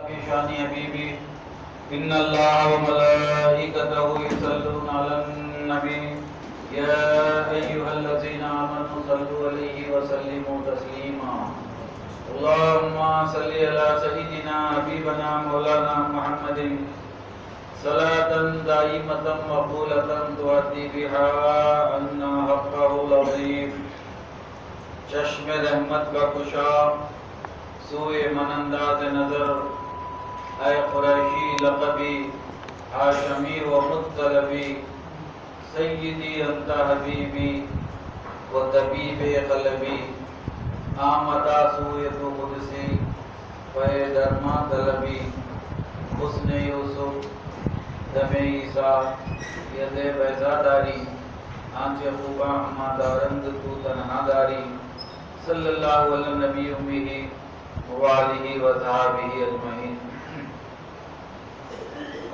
کہ شان حبیبی ان اللہ و ملائکتہ یصلون علی النبی یا ایھا الذین آمنوا صلوا علیہ وسلموا تسلیما اللهم صل علی سیدنا حبیبنا مولانا محمد صلاة دائمة مقبولة تؤدي بها عنا حقه العظیم چشم رحمت کا کشا سوئے من انداز نظر اے قریشی لقبی ہاشمی و مطلبی سیدی انت حبیبی و طبیب قلبی آمدہ سوئے تو قدسی فے درما طلبی حسن یوسف دم عیسیٰ ید بیضا داری آنچ خوبا ہما دارند تو تنہا داری صلی اللہ علیہ نبی امیہ وآلہ وصحابہ اجمعین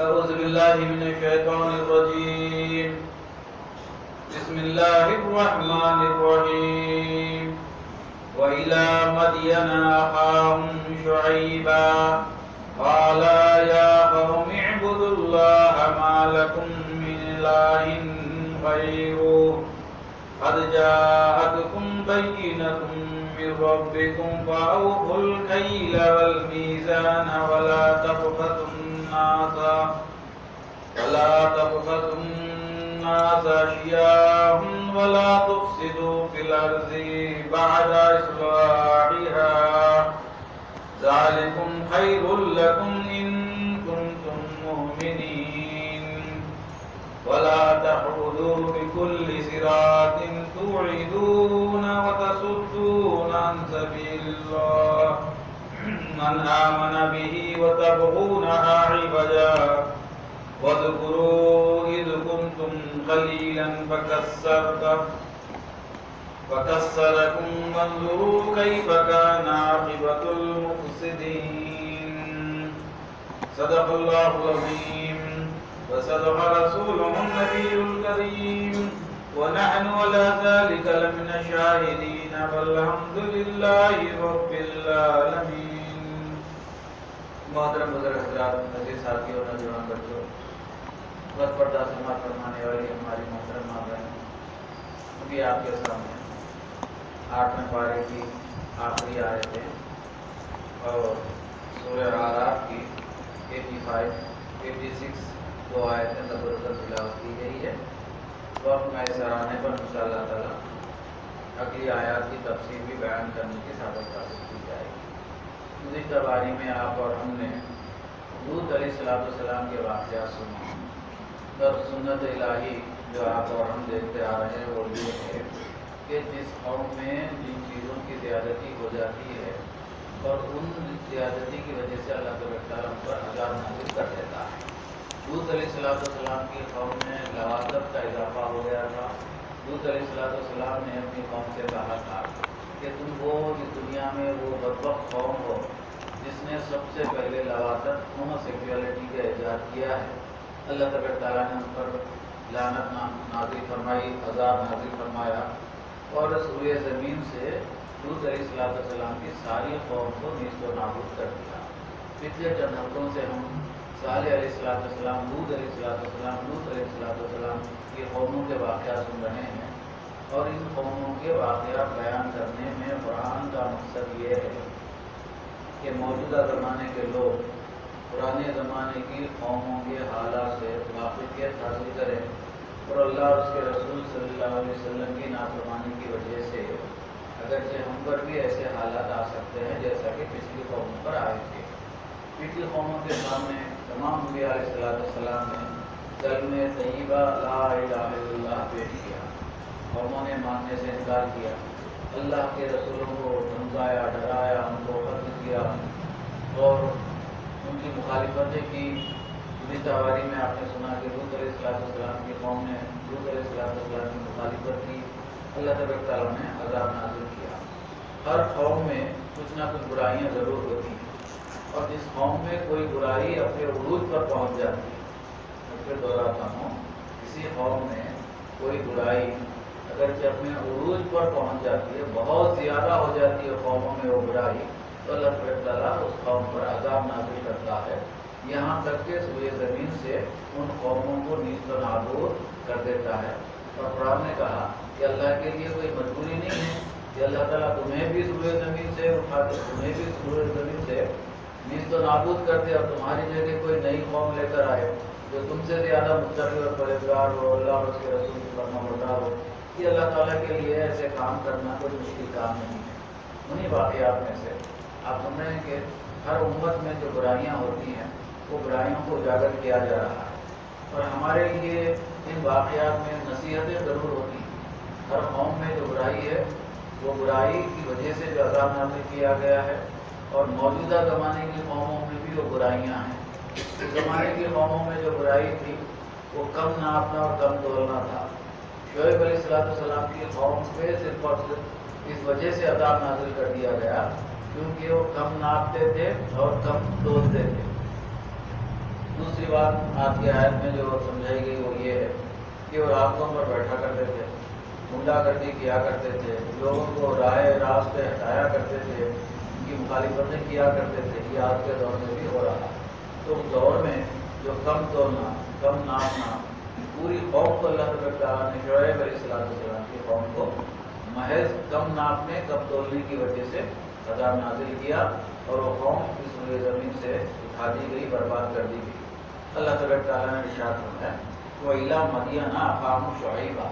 اعوذ باللہ من الشیطان الرجیم بسم اللہ الرحمن الرحیم وَإِلَى مَدْيَنَ أَخَاهُمْ شُعَيْبًا قَالَ يَا قَوْمِ اعْبُدُوا اللَّهَ مَا لَكُم مِّنْ إِلَٰهٍ غَيْرُهُ قَدْ جَاءَتْكُمْ بَيِّنَةٌ مِّن رَّبِّكُمْ فَأَوْفُوا الْكَيْلَ وَالْمِيزَانَ وَلَا تَبْخَسُوا النَّاسَ أَشْيَاءَهُمْ وَلَا تُفْسِدُوا فِي الْأَرْضِ بَعْدَ إِصْلَاحِهَا ذَلِكُمْ خَيْرٌ لَّكُمْ إِن كُنتُم مُّؤْمِنِينَ وَلَا تَقْعُدُوا بِكُلِّ صِرَاطٍ تُوعِدُونَ وَتَصُدُّونَ عَن سَبِيلِ اللَّهِ مَنْ آمَنَ بِهِ وَتَبْغُونَهَا عِوَجًا وَاذْكُرُوا إِذْ كُنتُمْ قَلِيلًا فَكَثَّرَكُمْ وَانظُرُوا كَيْفَ كَانَ عَاقِبَةُ الْمُفْسِدِينَ صدق اللہ العظیم وصدق رسوله النبي الكريم ونحن على ذلك لمن الشاهدين والحمد لله رب العالمين. محترم بزرگ حضرات، عزیز ساتھیوں، نوجوان بچوں، بس پردہ سماعت فرمانے والی ہماری محترم ماں بہن، ابھی آپ کے سامنے 8ویں پارے کی آخری آیتیں اور سورہ اعراف کی 85 86 دو آیتیں تبرکت تلاوت کی گئی ہے. وقت میں اس سراہنے پر انشاءاللہ تعالی اگلی آیات کی تفسیر بھی بیان کرنے کی سعادت حاصل کی جائے گی. گزشتہ باری میں آپ اور ہم نے لوط علیہ السلام کے واقعات سنے. در سنت الہی جو آپ اور ہم دیکھتے آ رہے ہیں وہ یہ ہے کہ جس قوم میں جن چیزوں کی زیادتی ہو جاتی ہے اور ان زیادتی کی وجہ سے اللہ تعالیٰ ان پر عذاب نازل کر دیتا ہے. لوط علیہ السلام کی قوم میں لواطت کا اضافہ ہو گیا تھا. لوط علیہ السلام نے اپنی قوم سے کہا تھا کہ تم وہ اس دنیا میں وہ بدبخت قوم ہو جس نے سب سے پہلے لواطت ہوموسیکسولیٹی کا ایجاد کیا ہے. اللہ تعالیٰ نے ان پر لعنت نازل فرمائی، عذاب نازل فرمایا اور اس روئے زمین سے لوط علیہ السلام کی ساری قوم کو نیست و نابود کر دیا. پچھلے چند ہفتوں سے ہم صالح علیہ السلام، لوط علیہ السلام کی قوموں کے واقعات سن رہے ہیں اور ان قوموں کے واقعات بیان کرنے میں قرآن کا مقصد یہ ہے کہ موجودہ زمانے کے لوگ پرانے زمانے کی قوموں کے حالات سے واقفیت حاصل کریں اور اللہ اور اس کے رسول صلی اللہ علیہ وسلم کی نافرمانی کی وجہ سے اگرچہ ہم پر بھی ایسے حالات آ سکتے ہیں جیسا کہ پچھلی قوموں پر آئے تھے. پچھلی قوموں کے سامنے تمام انبیاء علیہ السلام نے کلمہ طیبہ لا الہ الا اللہ پیش کیا. قوموں نے ماننے سے انکار کیا، اللہ کے رسولوں کو دھمکایا، ڈرایا، ان کو قتل کیا اور ان کی مخالفتیں کی. گزشتہ باری میں آپ نے سنا کہ لوط علیہ السلام کی قوم نے لوط علیہ السلام کی مخالفت کی. اللہ تعالیٰ نے عذاب نازل کیا. ہر قوم میں کچھ نہ کچھ برائیاں ضرور ہوتی ہیں اور جس قوم میں کوئی برائی اپنے عروج پر پہنچ جاتی ہے، میں پھر دہراتا ہوں، کسی قوم میں کوئی برائی اگرچہ اپنے عروج پر پہنچ جاتی ہے، بہت زیادہ ہو جاتی ہے قوموں میں وہ برائی، تو اللہ تعالیٰ اس قوم پر عذاب نازل کرتا ہے، یہاں تک کہ سوئے زمین سے ان قوموں کو نیست و نابود کر دیتا ہے۔ اور قرآن نے کہا کہ اللہ کے لیے کوئی مجبوری نہیں ہے کہ اللہ تعالیٰ تمہیں بھی سوئے زمین سے اٹھا دے، تمہیں بھی سوئے زمین سے نیست و نابود کر دے اور تمہاری جگہ کوئی نئی قوم لے کر آئے جو تم سے زیادہ متقی اور پرہیزگار ہو، اللہ اور اس کے رسول کی فرمانبردار ہو۔ یہ اللہ تعالیٰ کے لیے ایسے کام کرنا کوئی مشکل کام نہیں ہے۔ انہیں واقعات میں سے آپ سن رہے ہیں کہ ہر امت میں جو برائیاں ہوتی ہیں وہ برائیوں کو اجاگر کیا جا رہا ہے، اور ہمارے لیے ان واقعات میں نصیحتیں ضرور ہوتی ہیں۔ ہر قوم میں جو برائی ہے وہ برائی کی وجہ سے جو عذاب نازل کیا گیا ہے، اور موجودہ زمانے کی قوموں میں بھی وہ برائیاں ہیں۔ اس زمانے کی قوموں میں جو برائی تھی وہ کم ناپنا اور کم تولنا تھا۔ شعیب علیہ السلام کی قوم پہ صرف اور صرف اس وجہ سے عذاب نازل کر دیا گیا کیونکہ وہ کم ناپتے تھے اور کم تولتے تھے۔ دوسری بات آج کی آیت میں جو سمجھائی گئی وہ یہ ہے کہ وہ راستوں پر بیٹھا کرتے تھے، غنڈہ گردی کیا کرتے تھے، لوگوں کو راہ راست پہ ہٹایا کرتے تھے، ان کی مخالفتیں کیا کرتے تھے۔ یہ آج کے دور میں بھی ہو رہا ہے۔ تو اس دور میں جو کم تولنا، کم ناپنا، پوری قوم کو اللہ تعالیٰ نے شعیب علیہ السلام کی قوم کو محض کم ناپنے کم تولنے کی وجہ سے عذاب نازل کیا، اور وہ قوم اس روئے زمین سے اٹھا دی گئی، برباد کر دی گئی۔ اللہ تعالیٰ نے ارشاد فرمایا وَإِلَىٰ مَدْيَنَ أَخَاهُمْ شُعَيْبًا،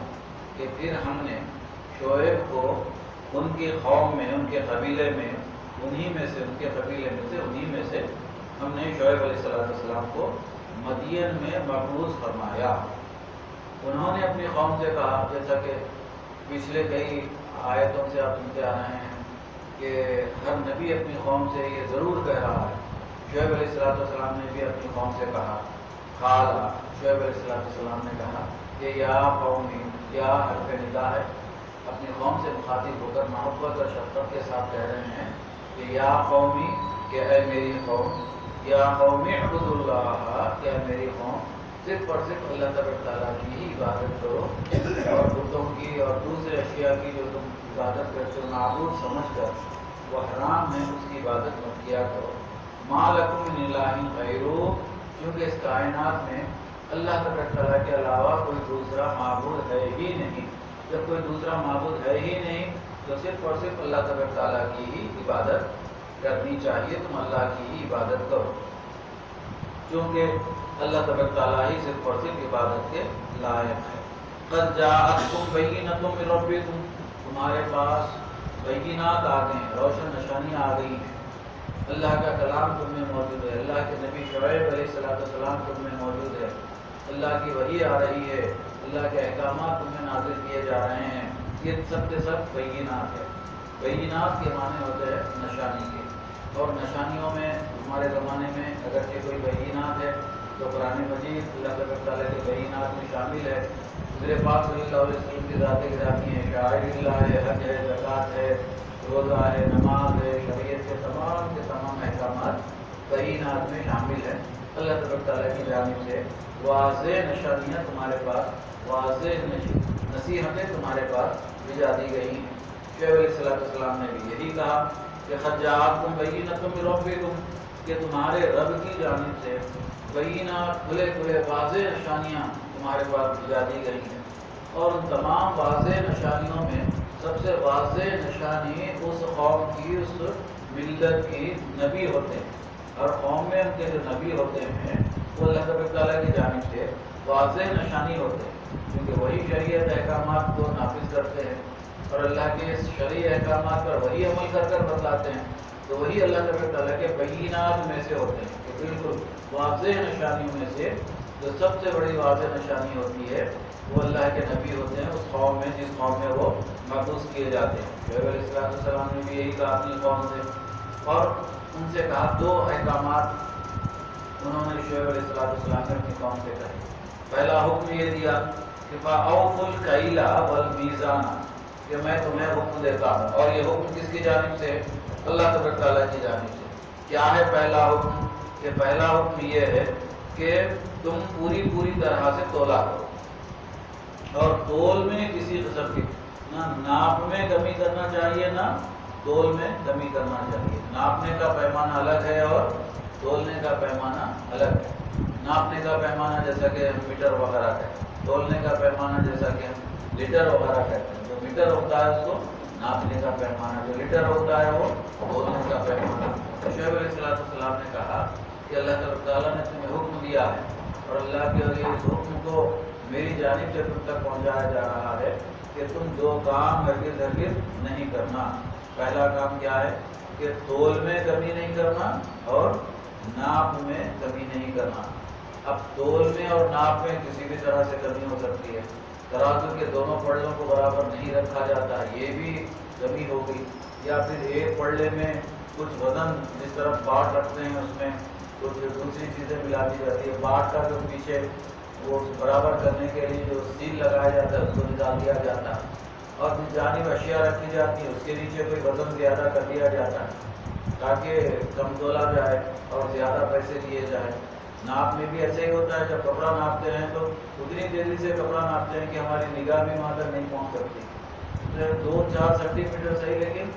کہ پھر ہم نے شعیب کو ان کی قوم میں، ان کے قبیلے میں، انہی میں سے ہم نے شعیب علیہ السلام کو مدین میں مبعوث فرمایا۔ انہوں نے اپنی قوم سے کہا، جیسا کہ پچھلے کئی آیتوں سے آپ سنتے آ رہے ہیں کہ ہر نبی اپنی قوم سے یہ ضرور کہہ رہا ہے۔ شعیب علیہ السلام نے بھی اپنی قوم سے کہا، قالا، شعیب علیہ السلام نے کہا کہ یا قومی، یا حرف ندا ہے، اپنی قوم سے مخاطب ہو کر محبت اور شفقت کے ساتھ کہہ رہے ہیں کہ یا قومی، کہ اے میری قوم، یا قومی اعبدوا اللہ، کہ اے میری قوم صرف اور صرف اللہ تعالیٰ کی ہی عبادت کرو، اور بتوں کی اور دوسرے اشیاء کی جو تم عبادت کرتے ہو معبود سمجھ کر وہ حرام ہے، اس کی عبادت مت کیا کرو۔ ما لکم من الہ غیرہ، کیونکہ اس کائنات میں اللہ تعالیٰ کے علاوہ کوئی دوسرا معبود ہے ہی نہیں۔ جب کوئی دوسرا معبود ہے ہی نہیں تو صرف اور صرف اللہ تعالیٰ کی ہی عبادت کرنی چاہیے، تم اللہ کی ہی عبادت کرو، کیونکہ اللہ تعالیٰ ہی صرف اور صرف عبادت کے لائق ہے۔ قد جاءتکم بینۃ من ربکم، تمہارے پاس بینات آ گئے ہیں، روشن نشانیاں آ گئی ہیں۔ اللہ کا کلام تم میں موجود ہے، اللہ کے نبی شعیب علیہ السلام تم میں موجود ہے، اللہ کی وحی آ رہی ہے، اللہ کے احکامات تم میں نازل کیے جا رہے ہیں۔ یہ سب کے سب بینات ہے۔ بینات کے معنی ہوتے ہیں نشانی کے، اور نشانیوں میں ہمارے زمانے میں اگرچہ کوئی بینات ہے تو قرآن مجید اللہ تعالیٰ کے بینات میں شامل ہے۔ حضور پاک صلی اللہ علیہ وسلم کی ذات گرامی ہے، شاعر اللہ ہے، حج ہے، زکوٰۃ ہے، روزہ ہے، نماز ہے، شریعت کے تمام احکامات بینات میں شامل ہیں۔ اللہ تعالیٰ کی جانب سے واضح نشانیاں تمہارے پاس، واضح نصیحتیں تمہارے پاس بھیجا دی گئی ہیں۔ شعیب علیہ السلام نے بھی یہی کہا کہ قد جاءتکم بینۃ من ربکم، کہ تمہارے رب کی جانب سے بینات، کھلے کھلے واضح نشانیاں تمہارے پاس بھیجا دی گئی ہیں۔ اور ان تمام واضح نشانیوں میں سب سے واضح نشانی اس قوم کی، اس ملت کی نبی ہوتے ہیں۔ ہر قوم میں ان کے جو نبی ہوتے ہیں وہ اللہ تعالیٰ کی جانب سے واضح نشانی ہوتے ہیں، کیونکہ وہی شریعت احکامات کو نافذ کرتے ہیں اور اللہ کے شرعی احکامات پر وہی عمل کر کر بتلاتے ہیں، تو وہی اللہ تعالیٰ کے بینات میں سے ہوتے ہیں کہ بالکل واضح نشانیوں میں سے جو سب سے بڑی واضح نشانی ہوتی ہے وہ اللہ کے نبی ہوتے ہیں اس قوم میں جس قوم میں وہ مبعوث کیے جاتے ہیں۔ شعیب علیہ السلام نے بھی یہی کہا اپنی قوم سے، اور ان سے کہا دو احکامات انہوں نے شعیب علیہ السلام نے اپنی قوم سے کہے۔ پہلا حکم یہ دیا کہ فَأَوْفُوا الْكَيْلَ وَالْمِيزَانَ، کہ میں تمہیں حکم دیتا ہوں، اور یہ حکم کس کی جانب سے؟ اللہ تعالیٰ کی جانب سے۔ کیا ہے پہلا حکم؟ کہ پہلا حکم یہ ہے کہ تم پوری طرح سے تولا کرو، اور تول میں کسی قسم کی نہ ناپ میں کمی کرنا چاہیے، نہ تول میں کمی کرنا چاہیے۔ ناپنے کا پیمانہ الگ ہے اور تولنے کا پیمانہ الگ ہے۔ ناپنے کا پیمانہ جیسا کہ ہم میٹر وغیرہ کہتے ہیں، تولنے کا پیمانہ جیسا کہ ہم لیٹر وغیرہ کہتے ہیں۔ جو میٹر ہوتا ہے اس کو ناپنے کا پیمانہ، جو لیٹر ہوتا ہے وہ تولنے کا پیمانہ۔ شعیب علیہ السلام نے کہا کہ اللہ تعالیٰ نے تمہیں حکم دیا ہے اور اللہ کے اس حکم کو میری جانب سے تم تک پہنچایا جا رہا ہے کہ تم دو کام ہرگز نہیں کرنا۔ پہلا کام کیا ہے کہ تول میں کمی نہیں کرنا اور ناپ میں کمی نہیں کرنا۔ اب تول میں اور ناپ میں کسی بھی طرح سے کمی ہو سکتی ہے، ترازو کے دونوں پڑھوں کو برابر نہیں رکھا جاتا، یہ بھی کمی ہو گئی، یا پھر ایک پڑھے میں کچھ وزن جس طرف باٹ رکھتے ہیں اس میں کچھ دوسری چیزیں ملا دی جاتی ہے، باٹ کا جو پیچھے وہ برابر کرنے کے لیے جو سیل لگایا جاتا ہے اس کو نکال دیا جاتا ہے، اور جس جانب اشیاء رکھی جاتی ہے اس کے نیچے کوئی وزن زیادہ کر دیا جاتا ہے تاکہ کم تولا جائے اور زیادہ پیسے لیے جائے۔ ناپ میں بھی ایسے ہی ہوتا ہے، جب کپڑا ناپتے ہیں تو اتنی تیزی سے کپڑا ناپتے ہیں کہ ہماری نگاہ بھی وہاں تک نہیں پہنچ سکتی، 2-4 سینٹی میٹر صحیح، لیکن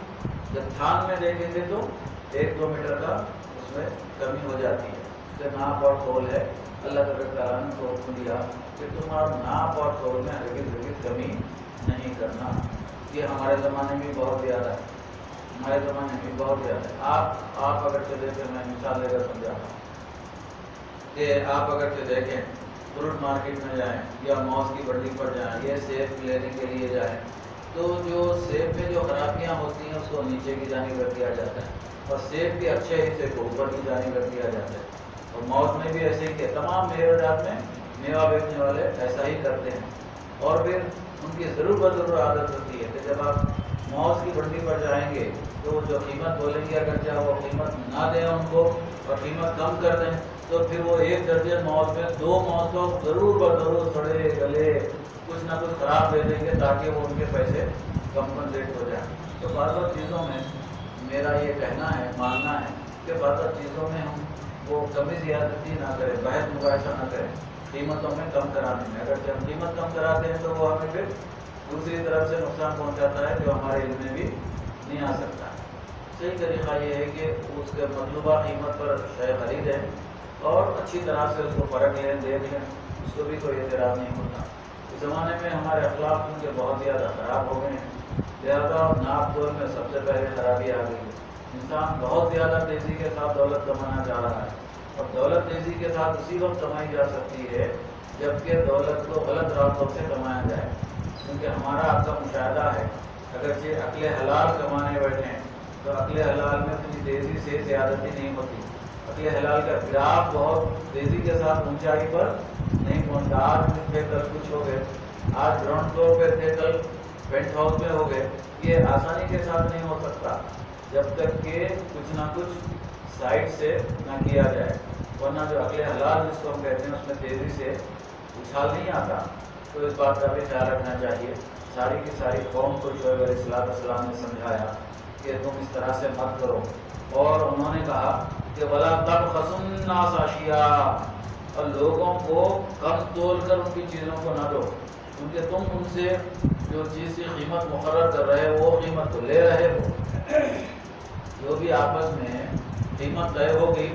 جب تھان میں دیکھیں گے تو 1-2 میٹر کا اس میں کمی ہو جاتی ہے۔ اس ناپ اور تول ہے، اللہ تعالیٰ نے تو حکم دیا کہ تمہارا ناپ اور تول میں ہرگز کمی نہیں کرنا۔ یہ ہمارے زمانے میں بہت زیادہ ہے، ہمارے زمانے میں بہت زیادہ ہے۔ آپ اگر چلے کہ میں مثال لے کر سمجھاتا ہوں کہ آپ اگر کے دیکھیں فروٹ مارکیٹ میں جائیں یا موز کی منڈی پر جائیں یا سیب لینے کے لیے جائیں تو جو سیب میں جو خرابیاں ہوتی ہیں اس کو نیچے کی جانب رکھ دیا جاتا ہے اور سیب کے اچھے حصے کو اوپر کی جانب رکھ دیا جاتا ہے، اور موز میں بھی ایسے ہی کہ تمام میوہ جات میں میوہ بیچنے والے ایسا ہی کرتے ہیں۔ اور پھر ان کی ضرور عادت ہوتی ہے کہ جب آپ موز کی منڈی پر جائیں گے تو جو قیمت بولیں گے اگر چاہے وہ قیمت نہ دیں ان کو اور قیمت کم کر دیں تو پھر وہ 1 درجن موز میں 2 موز تو ضرور سڑے گلے کچھ نہ کچھ خراب دے دیں گے تاکہ وہ ان کے پیسے کمپنسیٹ ہو جائیں۔ تو بعض چیزوں میں میرا یہ کہنا ہے، ماننا ہے کہ بعض چیزوں میں ہم وہ کمی زیادتی نہ کریں، بحث مباحثہ نہ کریں قیمتوں میں کم کرانے میں۔ اگر ہم قیمت کم کراتے ہیں تو وہ ہمیں پھر دوسری طرف سے نقصان پہنچاتا ہے جو ہمارے علم میں بھی نہیں آ سکتا۔ صحیح طریقہ یہ ہے کہ اس کے مطلوبہ قیمت پر شے خریدیں اور اچھی طرح سے اس کو پرکھ لیں، دیکھ لیں، اس کو بھی کوئی اعتراض نہیں ہوتا۔ اس زمانے میں ہمارے اخلاق ان کے بہت زیادہ خراب ہو گئے ہیں، لہٰذا ناپ تول میں سب سے پہلے خرابی آ گئی ہے۔ انسان بہت زیادہ تیزی کے ساتھ دولت کمانا چاہ رہا ہے، اور دولت تیزی کے ساتھ اسی وقت کمائی جا سکتی ہے جبکہ دولت کو غلط راستوں سے کمایا جائے، کیونکہ ہمارا آپ کا مشاہدہ ہے اگرچہ عقل حلال کمانے بیٹھے ہیں تو عقل حلال میں اتنی تیزی سے زیادتی نہیں ہوتی، عقل حلال کا گراف بہت تیزی کے ساتھ اونچائی پر نہیں پہنچتا۔ آج تھے کل کچھ ہو گئے، آج گراؤنڈ فلور پہ تھے کل پینٹ ہاؤس میں ہو گئے، یہ آسانی کے ساتھ نہیں ہو سکتا جب تک کہ کچھ نہ کچھ سائڈ سے نہ کیا جائے، ورنہ جو عقل حلال جس کو ہم کہتے ہیں اس میں تیزی سے اچھال نہیں آتا۔ تو اس بات کا بھی خیال رکھنا چاہیے۔ ساری کی ساری قوم کو شعیب علیہ السلام نے سمجھایا کہ تم اس طرح سے مت کرو، اور انہوں نے کہا کہ وَلَا تَبْخَسُوا النَّاسَ أَشْيَاءَهُمْ، اور لوگوں کو کم تول کر ان کی چیزوں کو نہ دو، کیونکہ تم ان سے جو چیز کی قیمت مقرر کر رہے ہو وہ قیمت تو لے رہے ہو، جو بھی آپس میں قیمت طے ہو گئی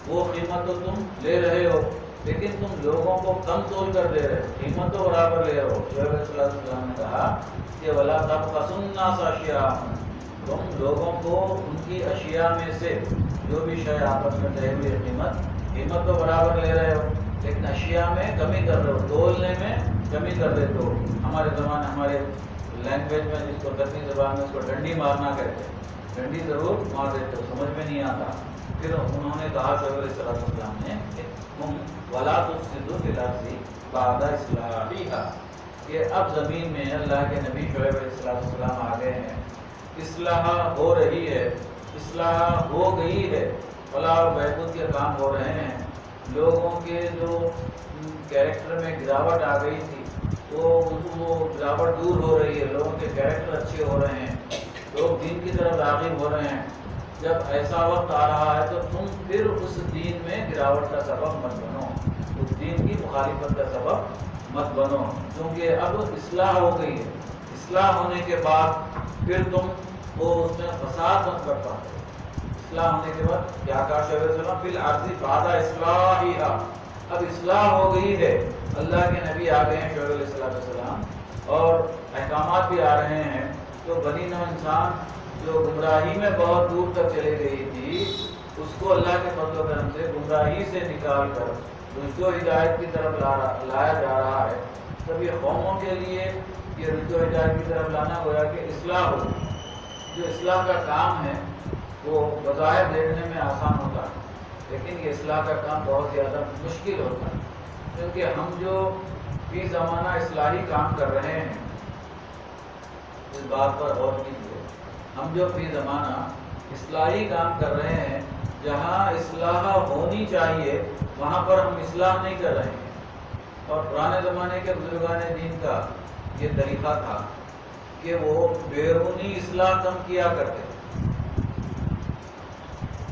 وہ قیمت تو تم لے رہے ہو، لیکن تم لوگوں کو کم تول کر دے رہے ہو، قیمت تو برابر لے رہے ہو۔ شعیب علیہ السلام نے کہا کہ وَلَا تَبْخَسُوا النَّاسَ أَشْيَاءَهُمْ، تم لوگوں کو ان کی اشیاء میں سے جو بھی شے آپس میں طے ہوئی قیمت تو برابر لے رہے ہو، لیکن اشیاء میں کمی کر رہے ہو، تولنے میں کمی کر دیتے ہو۔ ہمارے زمانے ہمارے لینگویج میں جس کو دکنی زبان میں اس کو ڈنڈی مارنا کہتے ہیں، ڈنڈی ضرور مار دیتے ہو، سمجھ میں نہیں آتا۔ پھر انہوں نے کہا شعیب علیہ السلام نے کہ تم وَلَا تُفْسِدُوا فِي الْأَرْضِ بَعْدَ إِصْلَاحِهَا، کہ اب زمین میں اللہ کے نبی شعیب علیہ السلام آ گئے ہیں، اصلاح ہو رہی ہے، اصلاح ہو گئی ہے، فلاح و بہبود کے کام ہو رہے ہیں، لوگوں کے جو کیریکٹر میں گراوٹ آ گئی تھی وہ گراوٹ دور ہو رہی ہے، لوگوں کے کیریکٹر اچھے ہو رہے ہیں، لوگ دین کی طرف راغب ہو رہے ہیں۔ جب ایسا وقت آ رہا ہے تو تم پھر اس دین میں گراوٹ کا سبب مت بنو، اس دین کی مخالفت کا سبب مت بنو، کیونکہ اب اصلاح ہو گئی ہے۔ اصلاح ہونے کے بعد پھر تم وہ اس میں فساد مت برپا کرے۔ اصلاح ہونے کے بعد کیا کہا شعیب علیہ السلام، فی الارض بعد اصلاحھا، اب اصلاح ہو گئی ہے، اللہ کے نبی آ گئے ہیں شعیب علیہ السلام اور احکامات بھی آ رہے ہیں، تو بنی نوع انسان جو گمراہی میں بہت دور تک چلے گئی تھی، اس کو اللہ کے فضل و کرم سے گمراہی سے نکال کر رشد و ہدایت کی طرف لایا جا رہا ہے۔ تب یہ قوموں کے لیے یہ رشد و ہدایت کی طرف لانا گویا کہ اصلاح ہو، جو اصلاح کا کام ہے وہ بظاہر دیکھنے میں آسان ہوتا ہے، لیکن یہ اصلاح کا کام بہت زیادہ مشکل ہوتا ہے، کیونکہ ہم جو فی زمانہ اصلاحی کام کر رہے ہیں، اس بات پر غور کیجیے، ہم جو فی زمانہ اصلاحی کام کر رہے ہیں، جہاں اصلاح ہونی چاہیے وہاں پر ہم اصلاح نہیں کر رہے ہیں۔ اور پرانے زمانے کے بزرگان دین کا یہ طریقہ تھا کہ وہ بیرونی اصلاح کم کیا کرتے تھے،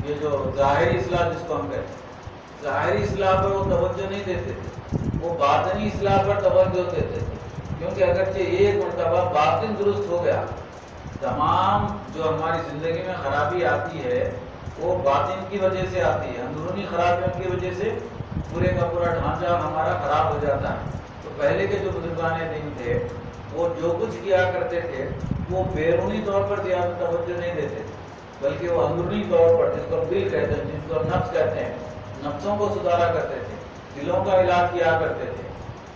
یہ جو ظاہری اصلاح جس کو ہم کہتے ہیں، ظاہری اصلاح پر وہ توجہ نہیں دیتے تھے، وہ باطنی اصلاح پر توجہ دیتے تھے، کیونکہ اگرچہ ایک مرتبہ باطن درست ہو گیا، تمام جو ہماری زندگی میں خرابی آتی ہے وہ باطن کی وجہ سے آتی ہے، اندرونی خرابیوں کی وجہ سے پورے کا پورا ڈھانچہ ہمارا خراب ہو جاتا ہے۔ تو پہلے کے جو بزرگان دین تھے وہ جو کچھ کیا کرتے تھے وہ بیرونی طور پر زیادہ توجہ نہیں دیتے تھے، بلکہ وہ اندرونی طور پر، جس کو دل کہتے ہیں، جس کو نفس کہتے ہیں، نفسوں کو سدھارا کرتے تھے، دلوں کا علاج کیا کرتے تھے،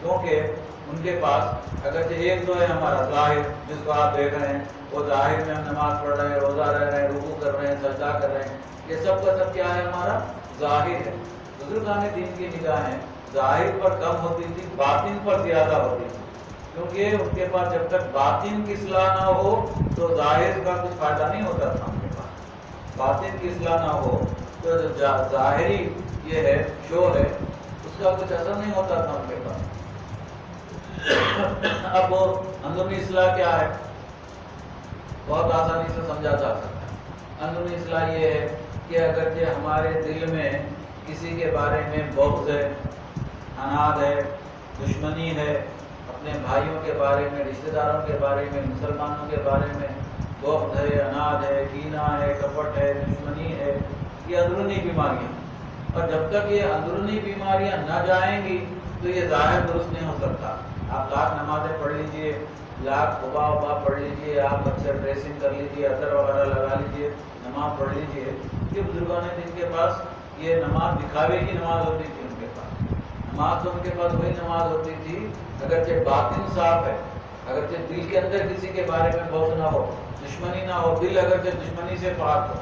کیونکہ ان کے پاس اگرچہ ایک تو ہے ہمارا ظاہر جس کو آپ دیکھ رہے ہیں، وہ ظاہر میں ہم نماز پڑھ رہے ہیں، روزہ رہ رہے ہیں، رکوع کر رہے ہیں، سجدہ کر رہے ہیں، یہ سب کا سب کیا ہے، ہمارا ظاہر ہے۔ بزرگان دین کی نگاہیں ظاہر پر کم ہوتی تھی، باطن پر زیادہ ہوتی تھی، کیونکہ ان کے پاس جب تک باطن کی اصلاح نہ ہو تو ظاہر کا کچھ فائدہ نہیں ہوتا تھا، ان کے پاس باطن کی اصلاح نہ ہو تو ظاہری یہ ہے شو ہے اس کا کچھ اثر نہیں ہوتا تھا ان کے پاس۔ اب وہ اندرونی اصلاح کیا ہے، بہت آسانی سے سمجھا جا سکتا ہے۔ اندرونی اصلاح یہ ہے کہ اگرچہ ہمارے دل میں کسی کے بارے میں بغض ہے، عناد ہے، دشمنی ہے، اپنے بھائیوں کے بارے میں، رشتہ داروں کے بارے میں، مسلمانوں کے بارے میں بغض ہے، عناد ہے، کینہ ہے، کپٹ ہے، دشمنی ہے، یہ اندرونی بیماریاں، اور جب تک یہ اندرونی بیماریاں نہ جائیں گی تو یہ ظاہر درست نہیں ہو سکتا۔ آپ لاکھ نمازیں پڑھ لیجئے، لاکھ خبا وبا پڑھ لیجئے، آپ اچھا ڈریسنگ کر لیجئے، عطر وغیرہ لگا لیجئے، نماز پڑھ لیجئے، یہ بزرگان دین کے پاس یہ نماز دکھاوے کی نماز ہوتی تھی، ان کے پاس نماز تو ان کے پاس وہی نماز ہوتی تھی اگرچہ باطن صاف ہے، اگرچہ دل کے اندر کسی کے بارے میں بغض نہ ہو، دشمنی نہ ہو، دل اگرچہ دشمنی سے پاک ہو،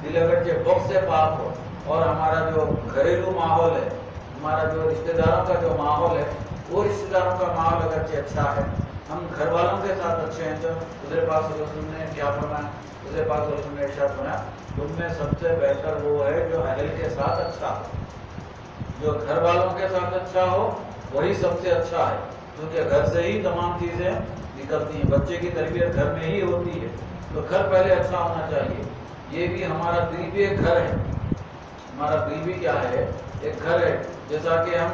دل اگرچہ بغض سے پاک ہو، اور ہمارا جو گھریلو ماحول ہے، ہمارا جو رشتہ داروں کا جو ماحول ہے، وہ رشتہ داروں کا ماحول اگرچہ اچھا ہے، ہم گھر والوں کے ساتھ اچھے ہیں، تو حضور پاک صلی اللہ علیہ وسلم نے کیا فرمایا، حضور پاک صلی اللہ علیہ وسلم نے ارشاد فرمایا، تم میں سب سے بہتر وہ ہے جو اہل کے ساتھ اچھا ہو، جو گھر والوں کے ساتھ اچھا ہو وہی سب سے اچھا ہے، کیونکہ گھر سے ہی تمام چیزیں نکلتی ہیں، بچے کی تربیت گھر میں ہی ہوتی ہے، تو گھر پہلے اچھا ہونا چاہیے۔ یہ بھی ہمارا دل بھی ایک گھر ہے، ہمارا دل بھی کیا ہے، ایک گھر ہے، جیسا کہ ہم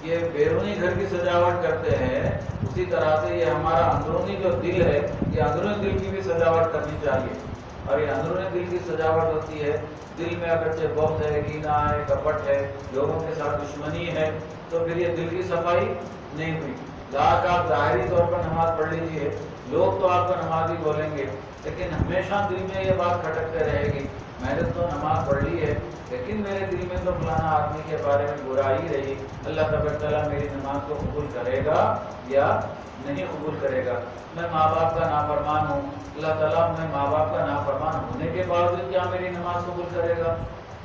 یہ بیرونی گھر کی سجاوٹ کرتے ہیں، اسی طرح سے یہ ہمارا اندرونی جو دل ہے، یہ اندرونی دل کی بھی سجاوٹ کرنی چاہیے، اور یہ اندرونی دل کی سجاوٹ ہوتی ہے، دل میں اگرچہ بغض ہے، کینہ ہے، کپٹ ہے، لوگوں کے ساتھ دشمنی ہے، تو پھر یہ دل کی صفائی نہیں ہوئی۔ لاکھ آپ ظاہری طور پر نماز پڑھ لیجئے، لوگ تو آپ کو نمازی بولیں گے، لیکن ہمیشہ دل میں یہ بات کھٹکتے رہے گی، میں نے تو نماز پڑھ لی ہے لیکن میرے دل میں تو فلانا آدمی کے بارے میں برائی رہی، اللہ تبارک تعالیٰ میری نماز کو قبول کرے گا یا نہیں قبول کرے گا، میں ماں باپ کا نافرمان ہوں، اللہ تعالیٰ میں ماں باپ کا نافرمان ہونے کے باوجود کیا میری نماز قبول کرے گا،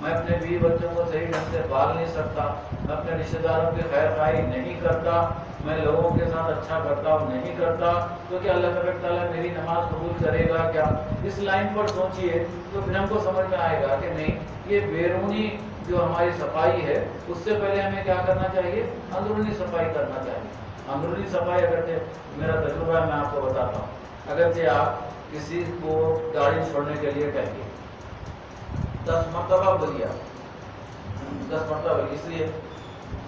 میں اپنے بیوی بچوں کو صحیح ڈھنگ سے پال نہیں سکتا، میں اپنے رشتہ داروں کی خیر خواہی نہیں کرتا، میں لوگوں کے ساتھ اچھا برتاؤ نہیں کرتا، تو کیا اللہ تبارک تعالیٰ میری نماز قبول کرے گا کیا؟ اس لائن پر سوچئے تو پھر ہم کو سمجھ میں آئے گا کہ نہیں، یہ بیرونی جو ہماری صفائی ہے اس سے پہلے ہمیں کیا کرنا چاہیے، اندرونی صفائی کرنا چاہیے۔ اندرونی صفائی اگرچہ میرا تجربہ ہے، میں آپ کو بتاتا ہوں، اگرچہ آپ کسی کو گاڑی چھوڑنے کے لیے کہیے 10 مرتبہ بولیا، 10 مرتبہ، اس لیے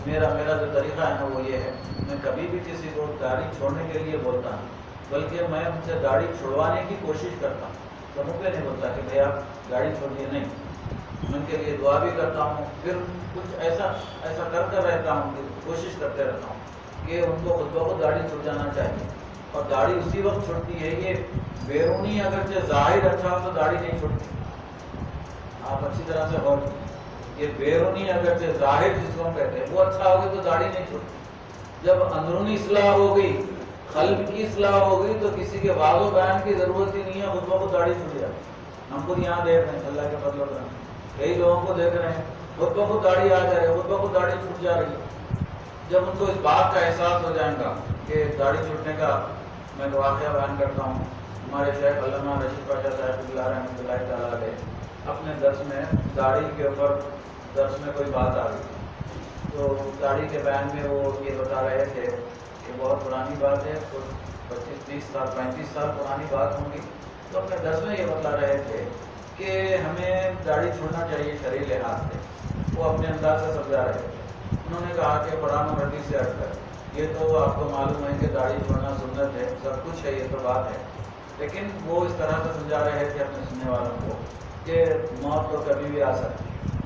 میرا جو طریقہ ہے نا وہ یہ ہے، میں کبھی بھی کسی کو گاڑی چھوڑنے کے لیے بولتا ہوں، بلکہ میں ان سے گاڑی چھڑوانے کی کوشش کرتا ہوں، تو منہ پہ نہیں بولتا کہ بھائی آپ گاڑی چھوڑیے، نہیں، ان کے لیے دعا بھی کرتا ہوں، پھر کچھ ایسا کر رہتا ہوں کہ کوشش کرتے رہتا ہوں کہ ان کو خود بخود داڑھی چھوٹ جانا چاہیے. اور داڑھی اسی وقت چھوٹتی ہے، یہ بیرونی اگرچہ ظاہر اچھا ہو تو داڑھی نہیں چھوٹتی. آپ اچھی طرح سے غور کیجیے، یہ بیرونی اگرچہ ظاہر جس کو ہم کہتے ہیں وہ اچھا ہوگی تو داڑھی نہیں چھوٹتی. جب اندرونی اصلاح ہو گئی، قلب کی اصلاح ہو گئی، تو کسی کے واضح و بیان کی ضرورت ہی نہیں ہے، خود بخود داڑھی چھوٹ جاتی. ہم خود یہاں دیکھ رہے ہیں اللہ کے فضل و کرم، کئی لوگوں کو دیکھ رہے ہیں خود بخود داڑھی آ جا رہی ہے، خود بخود داڑھی چھوٹ جا رہی ہے. جب ان کو اس بات کا احساس ہو جائے گا کہ داڑھی چھوٹنے کا، میں تو واقعہ بیان کرتا ہوں. ہمارے شیخ علامہ رشید پاشا صاحب اللہ رحمۃ اللہ تعالیٰ علیہ اپنے درس میں داڑھی کے اوپر درس میں کوئی بات آ گئی، تو داڑھی کے بیان میں وہ یہ بتا رہے تھے کہ بہت پرانی بات ہے، 25-30 سال 35 سال پرانی بات ہوں گی. تو اپنے درس میں یہ بتا رہے تھے کہ ہمیں داڑھی چھوڑنا چاہیے شرعی لحاظ سے. وہ اپنے انداز سے سمجھا رہے تھے. انہوں نے کہا کہ قرآن و حدیث سے ہٹ کر یہ تو آپ کو معلوم ہے کہ داڑھی چھوڑنا سنت ہے، سب کچھ ہے، یہ تو بات ہے، لیکن وہ اس طرح سے سمجھا رہے تھے اپنے سننے والوں کو کہ موت تو کبھی بھی آ سکتی ہے،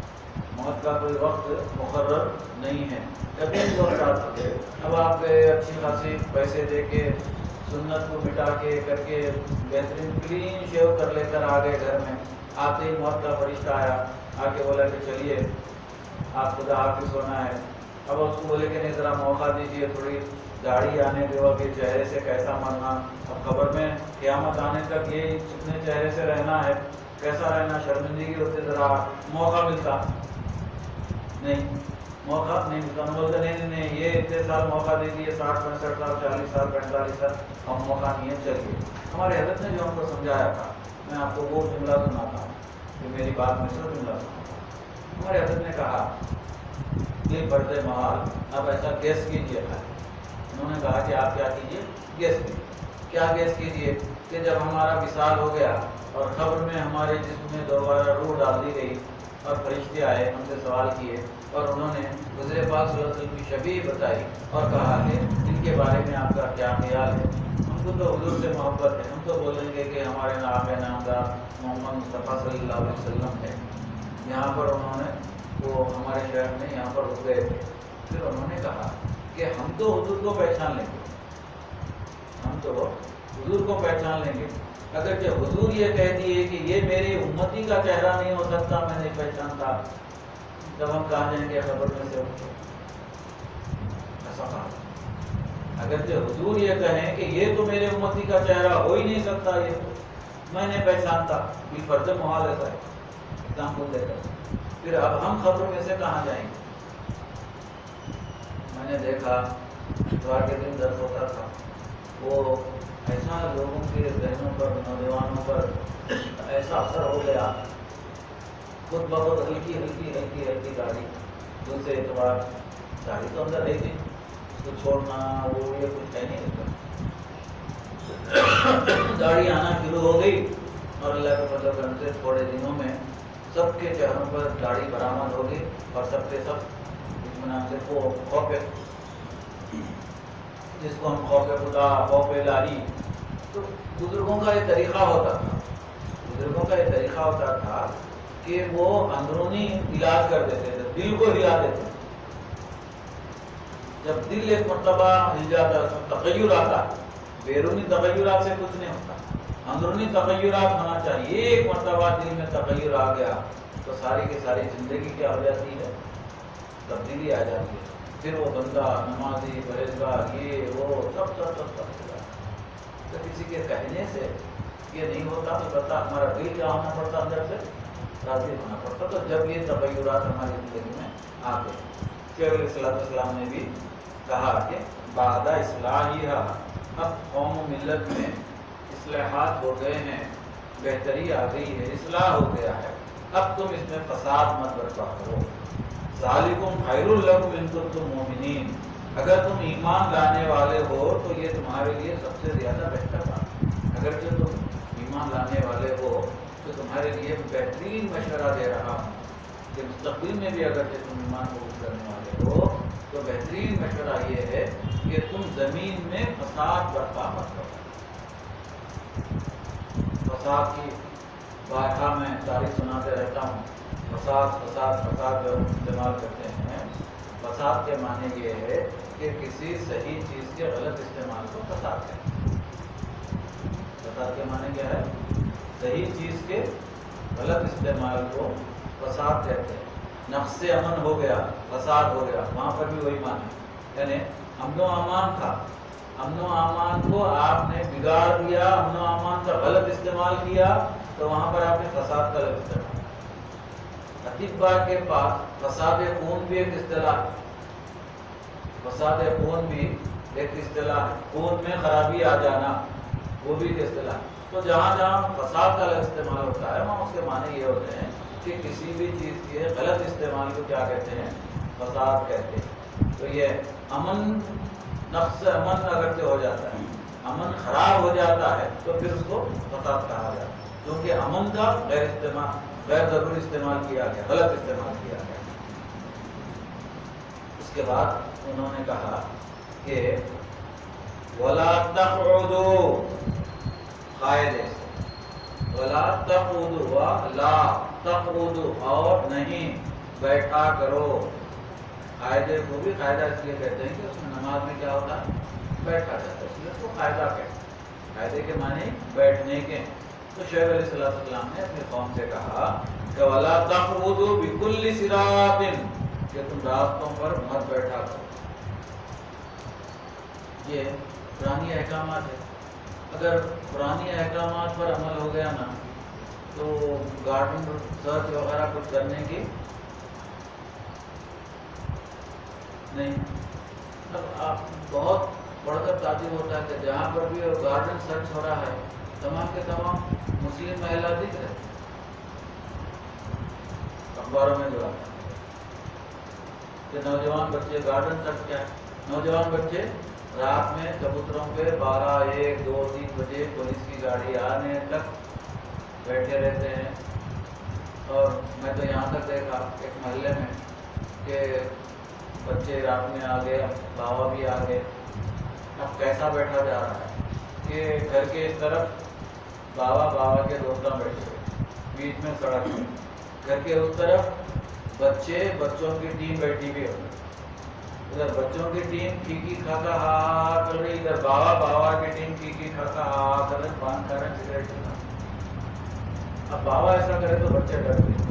موت کا کوئی وقت مقرر نہیں ہے، کبھی بھی وقت آ سکتے. اب آپ اچھی خاصی پیسے دے کے سنت کو مٹا کے کر کے بہترین کلین شیو کر لے کر آ گئے گھر میں، آتے ہی موت کا فرشتہ آیا، آ کے بولا کہ چلیے آپ خدا حافظ ہونا ہے. اب اس کو بولے کہ نہیں ذرا موقع دیجیے، تھوڑی داڑھی آنے دو، کہ چہرے سے کیسا مرنا. اب خبر میں قیامت آنے تک یہ جتنے چہرے سے رہنا ہے، کیسا رہنا، شرمندگی ہوتی، ذرا موقع ملتا نہیں، موقع نہیں ملتا. بولتے نہیں یہ اتنے سال موقع دے دیے، 60-65 سال 40 سال 45 سال، اب موقع نہیں ہے، چلیے. ہمارے حضرت نے جو ہم کو سمجھایا تھا، میں آپ کو وہ جملہ سناتا ہوں کہ میری بات میں سے جملہ سناتا ہوں. ہمارے حضرت نے کہا یہ برد محال اب ایسا گیس کیجیے. انہوں نے کہا کہ آپ کیا کیجیے، گیس کیجیے. کیا گیس کیجیے کہ جب ہمارا وصال ہو گیا اور قبر میں ہمارے جسم میں دوبارہ روح ڈال دی گئی اور فرشتے آئے ہم سے سوال کیے اور انہوں نے حضور پاک صلی اللہ علیہ وسلم کی شبیہ بتائی اور کہا کہ ان کے بارے میں آپ کا کیا خیال ہے. ہم کو تو حضور سے محبت ہے، ہم تو بولیں گے کہ ہمارے نامدار محمد مصطفیٰ صلی اللہ علیہ وسلم ہے. یہاں پر انہوں نے وہ ہمارے شہر میں یہاں پر رک گئے تھے. پھر انہوں نے کہا کہ ہم تو حضور کو پہچان لیں گے، ہم تو حضور کو پہچان لیں گے، اگر جب حضور یہ کہہ دیے کہ یہ میری امتی کا چہرہ نہیں ہو سکتا، میں نہیں پہچانتا، تب ہم کہاں جائیں گے خبر میں سے اٹھ کے. ایسا کہا اگر جب حضور یہ کہیں کہ یہ تو میرے امتی کا چہرہ ہو ہی نہیں سکتا، یہ تو میں نہیں پہچانتا، یہ فرض محال ایسا ہے ایگزامپل دے کر. پھر اب ہم خبر میں سے کہاں جائیں گے. میں نے دیکھا اتوار کے دن درد ہوتا تھا، وہ ایسا لوگوں کے ذہنوں پر، نوجوانوں پر ایسا اثر ہو گیا، خود بخود ہلکی ہلکی ہلکی ہلکی داڑھی. دوسرے اتوار داڑھی تو اندر رہی تھی، اس کو چھوڑنا وہ یہ کچھ ہے نہیں. داڑھی آنا شروع ہو گئی اور اللہ کے فضل و کرم سے تھوڑے دنوں میں سب کے چہروں پر داڑھی برآمد ہو گئی اور سب کے سب اطمینان سے وہ خوف، جس کو ہم خوف خدا، خوف الہی. تو بزرگوں کا یہ طریقہ ہوتا تھا، بزرگوں کا یہ طریقہ ہوتا تھا کہ وہ اندرونی علاج کر دیتے تھے، دل کو ہلا دیتے. جب دل ایک مرتبہ ہل جاتا ہے اس میں تغیر آتا ہے. بیرونی تغیرات سے کچھ نہیں ہوتا، اندرونی تغیرات ہونا چاہیے. ایک مرتبہ دل میں تغیر آ گیا تو ساری کی ساری زندگی کیا ہو جاتی ہے، تبدیلی آ جاتی ہے. پھر وہ بندہ نمازی، پرہیزگار، یہ وہ سب تو کسی کے کہنے سے یہ نہیں ہوتا. تو بتا ہمارا دل کیا ہونا پڑتا، اندر سے راضی ہونا پڑتا. تو جب یہ تغیرات ہماری زندگی میں آ گئے، شیخ علیہ السلام نے بھی کہا کہ بعد اصلاحیہ، اب قوم و ملت میں اصلاحات ہو گئے ہیں، بہتری آ گئی ہے، اصلاح ہو گیا ہے، اب تم اس میں فساد مت برپا کرو. ذالکم خیر لکم ان کنتم مؤمنین، اگر تم ایمان لانے والے ہو تو یہ تمہارے لیے سب سے زیادہ بہتر بات. اگر جو تم ایمان لانے والے ہو تو تمہارے لیے بہترین مشورہ دے رہا ہوں کہ مستقبل میں بھی اگر تم ایمان قبول کرنے والے ہو تو بہترین مشورہ یہ ہے کہ تم زمین میں فساد برپا مت کرو. فساد کی بارہا میں تاریخ سناتے رہتا ہوں، فساد فساد فساد جو استعمال کرتے ہیں، فساد کے معنی یہ ہے کہ کسی صحیح چیز کے غلط استعمال کو فساد کہتے ہیں۔ فساد کے معنی کیا ہے؟ صحیح چیز کے غلط استعمال کو فساد کہتے ہیں۔ نقص امن ہو گیا، فساد ہو گیا، وہاں پر بھی وہی معنی، یعنی امن و امان تھا، امن و امان کو آپ نے بگاڑ دیا، امن و امان کا غلط استعمال کیا، تو وہاں پر آپ نے فساد کا غلط استعمال کیا۔ اطباء کے پاس فساد خون بھی ایک اصطلاح ہے، فساد خون بھی ایک اصطلاح ہے، خون میں خرابی آ جانا وہ بھی ایک اصطلاح ہے۔ تو جہاں جہاں فساد کا استعمال ہوتا ہے وہاں اس کے معنی یہ ہوتے ہیں کہ کسی بھی چیز کے غلط استعمال کو کیا کہتے ہیں؟ فساد کہتے ہیں۔ تو یہ امن، نقص امن اگر سے ہو جاتا ہے، امن خراب ہو جاتا ہے تو پھر اس کو فساد کہا جاتا ہے، کیونکہ امن کا غیر ضروری استعمال کیا گیا، غلط استعمال کیا گیا۔ اس کے بعد انہوں نے کہا کہ وَلَا تَقْعُدُوا، قاعدے سے وَلَا تَقْعُدُوا، لا تَقْعُدُوا، اور نہیں بیٹھا کرو۔ قاعدے کو بھی قاعدہ اس لیے کہتے ہیں کہ اس میں نماز میں کیا ہوتا ہے؟ بیٹھا جاتا ہے، اس لیے اس کو قاعدہ کہتے ہیں۔ قاعدے کے معنی بیٹھنے کے۔ تو شیخ علیہ السلام نے اپنے قوم سے کہا کہ وَلَا تَقْعُدُوا بِكُلِّ صِرَاطٍ، کہ تم راستوں پر مت بیٹھا کرو۔ یہ پرانی احکامات ہے، اگر پرانی احکامات پر عمل ہو گیا نا تو گارڈن سرچ وغیرہ کچھ کرنے کی نہیں۔ اب آپ بہت بڑھ کر تعجب ہوتا ہے کہ جہاں پر بھی گارڈن سرچ ہو رہا ہے تمام کے تمام مسلم مہیلا دکھ رہے، اخباروں میں جو آتا ہے کہ نوجوان بچے گارڈن سرچ کیا ہے، نوجوان بچے رات میں کبوتروں پہ 12، 1، 2، 3 بجے پولیس کی گاڑی آنے تک بیٹھے رہتے ہیں۔ اور میں تو یہاں تک دیکھا ایک محلے میں کہ بچے رات میں آ گئے، بابا بھی آ گئے۔ اب کیسا بیٹھا جا رہا ہے کہ گھر کے اس طرف بابا کے دوستاں بیٹھے ہوئے، بیچ میں سڑک ہے، گھر کے اس طرف بچوں کی ٹیم بیٹھی ہوئی ہوئی، ادھر بچوں کی ٹیم کھی کھا ہا کر رہی، ادھر بابا کی ٹیم کھی کھا ہا کر رہے، پان کھا رہے، سگریٹ پی رہے۔ اب بابا ایسا کرے تو بچے ڈر گئے،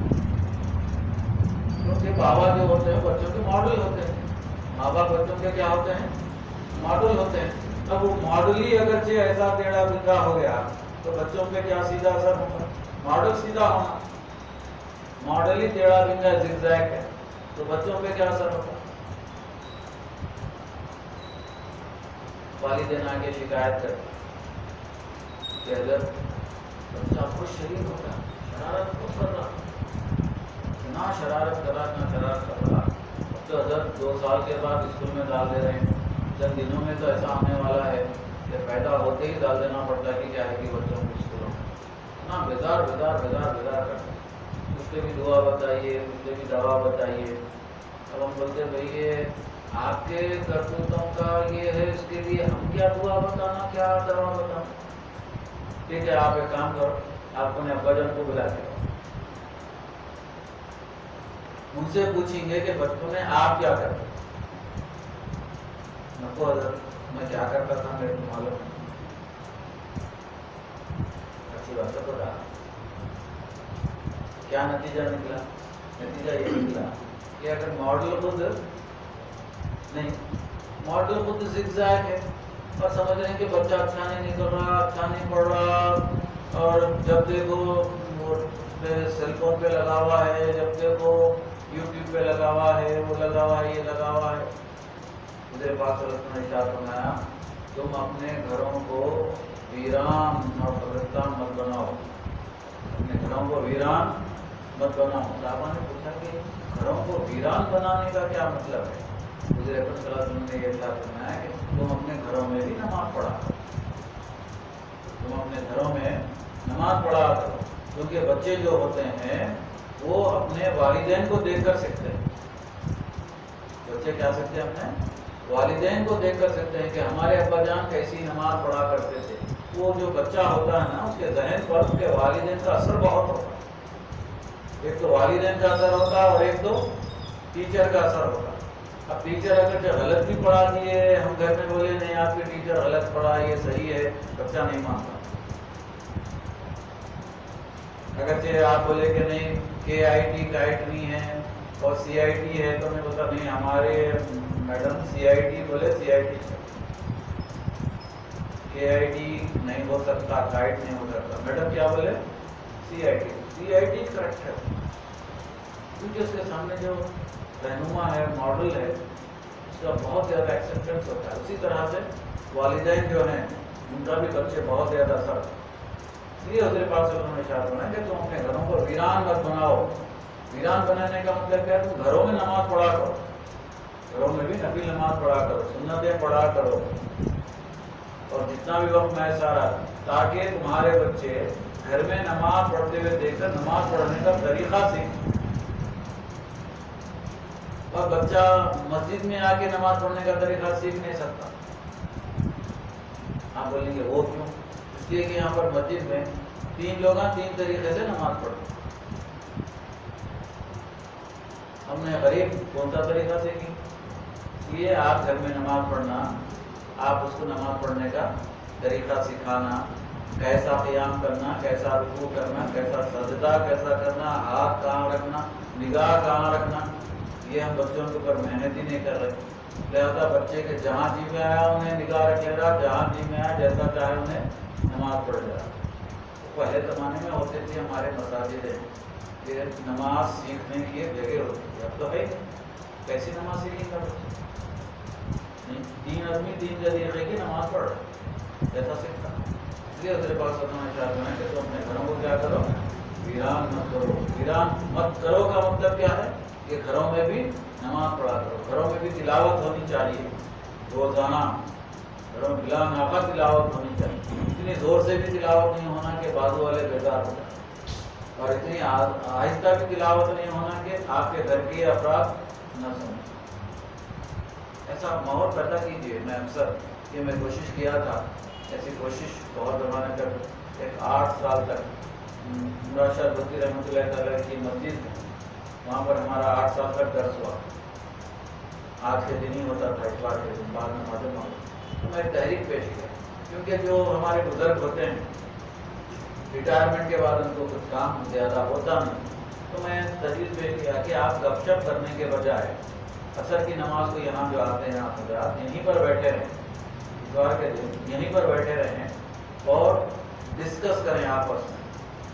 کیونکہ بابا جو ہوتے ہیں بچوں کے ماڈل ہوتے ہیں، ماں باپ بچوں کے کیا ہوتے ہیں؟ ماڈل ہوتے ہیں۔ اب وہ ماڈل ہی اگرچہ ایسا ٹیڑھا بنگا ہو گیا تو بچوں پہ کیا سیدھا اثر ہوگا؟ ماڈل سیدھا ہونا، ماڈل ہی ٹیڑھا بنگا زگ زیگ ہے تو بچوں پہ کیا اثر ہوگا؟ والدین آگے شکایت کرتے کہ اگر بچہ خوش شریر ہوگا، شرارت کو کر رہا، نہ شرارت کر رہا، اب تو حضرت 2 سال کے بعد اسکول میں ڈال دے رہے ہیں، چند دنوں میں تو ایسا آنے والا ہے کہ پیدا ہوتے ہی ڈال دینا پڑتا ہے کہ کیا ہے کہ بچوں کو اسکولوں میں نا بیدار کرتے، اس کے بھی دعا بتائیے، اس کے بھی دوا بتائیے۔ اب ہم بولتے بھائی یہ آپ کے کرتوتوں کا یہ ہے، اس کے لیے ہم کیا دعا بتانا، کیا دوا بتانا؟ ٹھیک ہے، آپ ایک کام کرو، آپ اپنے ابا جان کو بلا کے ان سے پوچھیں گے کہ بچپن میں آپ کیا کرتے؟ نکو حضرت میں کیا کرتا تھا میرے کو معلوم ہے۔ اچھی بات ہے، بتا کیا نتیجہ نکلا؟ نتیجہ یہ نکلا کہ اگر ماڈل خود نہیں، ماڈل خود زگ زیگ ہے اور سمجھ رہے ہیں کہ بچہ اچھا نہیں نکل رہا، اچھا نہیں پڑھ رہا، اور جب دیکھو سیل فون پہ لگا ہوا ہے، جب دیکھو یوٹیوب پہ لگا ہوا ہے، وہ لگا ہوا ہے، یہ لگا ہوا ہے۔ مجھے پاس رسول نے ارشاد فرمایا تم اپنے گھروں کو ویران اور قبرستان مت بناؤ، اپنے گھروں کو ویران مت بناؤ۔ صحابہ نے پوچھا کہ گھروں کو ویران بنانے کا کیا مطلب ہے؟ حضور اکرم صلی اللہ علیہ وسلم نے یہ ارشاد فرمایا کہ تم اپنے گھروں میں بھی نماز پڑھا کرو، تم اپنے گھروں میں نماز پڑھا کرو، کیونکہ بچے جو ہوتے ہیں وہ اپنے والدین کو دیکھ کر سیکھتے ہیں۔ بچے کیا سیکھتے ہیں؟ اپنے والدین کو دیکھ کر سیکھتے ہیں کہ ہمارے ابا جان کیسی نماز پڑھا کرتے تھے، وہ جو بچہ ہوتا ہے نا اس کے ذہن پر اس کے والدین کا اثر بہت ہوتا ہے. ایک تو والدین کا اثر ہوتا ہے اور ایک تو ٹیچر کا اثر ہوتا ہے. اب ٹیچر اگر جو غلط بھی پڑھا دیے, ہم گھر میں بولے نہیں آپ کے ٹیچر غلط پڑھا, یہ صحیح ہے, بچہ نہیں مانتا. اگرچہ آپ بولے کہ نہیں KIT کائٹ نہیں ہے اور CIT ہے, تو میں بولتا نہیں ہمارے میڈم CIT بولے CIT KIT نہیں ہو سکتا, کائٹ نہیں ہو سکتا. میڈم کیا بولے CIT کریکٹ ہے, کیونکہ اس کے سامنے جو رہنما ہے, ماڈل ہے, اس کا بہت زیادہ ایکسیپٹنس ہوتا ہے. اسی طرح سے والدین جو ہیں ان کا بھی بچے بہت زیادہ اثر. اس لیے حضرت پاک صلی اللہ علیہ وسلم نے ارشاد فرمایا کہ تم اپنے گھروں کو ویران مت بناؤ. ویران بنانے کا مطلب کیا ہے, تم گھروں میں نماز پڑھا کرو, گھروں میں بھی نفل نماز پڑھا کرو, سنتیں پڑھا کرو, اور جتنا بھی وقت میسر ہے, تاکہ تمہارے بچے گھر میں نماز پڑھتے ہوئے دیکھ کر نماز پڑھنے کا طریقہ سیکھیں. اور بچہ مسجد میں آ کے نماز پڑھنے کا طریقہ سیکھ نہیں سکتا. آپ بولیں گے وہ کیوں؟ اس لیے کہ یہاں پر مسجد میں 3 لوگ 3 طریقے سے نماز پڑھتے. ہم نے غریب کون سا طریقہ سیکھی, اس لیے آپ گھر میں نماز پڑھنا, آپ اس کو نماز پڑھنے کا طریقہ سکھانا, کیسا قیام کرنا, کیسا رکوع کرنا, کیسا سجدہ کیسا کرنا, ہاتھ کہاں رکھنا, نگاہ کہاں رکھنا, یہ ہم بچوں کے اوپر محنت ہی نہیں کر رہے. لہذا بچے کے جہاں جی میں آیا انہیں نگاہ رکھ لے رہا, جہاں جی میں آیا جیسا چاہے انہیں نماز پڑھ لے رہا. پہلے زمانے میں ہوتے تھے ہمارے مساجد ہیں کہ نماز سیکھنے کی ایک جگہ ہوتی ہے. اب تو ہے کیسی نماز سیکھیں گا بچے؟ 3 آدمی 3 طریقے کی نماز پڑھ رہے, ایسا سیکھتا. اس لیے حضرت پاک صلی اللہ علیہ وسلم نے کہ تم اپنے گھروں کو کیا کرو, ویران مت کرو. ویران مت کرو کا مطلب کیا ہے کہ گھروں میں بھی نماز پڑھا کرو, گھروں میں بھی تلاوت ہونی چاہیے روزانہ, گھروں میں بلا ناقہ تلاوت ہونی چاہیے. اتنی زور سے بھی تلاوت نہیں ہونا کہ بازو والے بیدار ہو جائیں, اور اتنی آہستہ بھی تلاوت نہیں ہونا کہ آپ کے گھر کے افراد نہ سنیں. ایسا ماحول پیدا کیجیے. میں اکثر یہ میں کوشش کیا تھا, ایسی کوشش بہت زمانے تک, ایک 8 سال تک مراد شاہ بطی رحمۃ اللہ تعالیٰ کی مسجد ہے, وہاں پر ہمارا 8 سال تک درس ہوا. آج کے دن ہی ہوتا تھا, اتوار کے دن بعد میں معلوم ہو. تو میں ایک تحریک پیش کیا, کیونکہ جو ہمارے بزرگ ہوتے ہیں ریٹائرمنٹ کے بعد ان کو کچھ کام زیادہ ہوتا نہیں, تو میں تجویز پیش کیا کہ آپ گپ شپ کرنے کے بجائے عصر کی نماز کو یہاں جو آتے ہیں آپ حضرات یہیں پر بیٹھے رہیں, اتوار کے دن یہیں پر بیٹھے رہیں اور ڈسکس کریں آپس میں.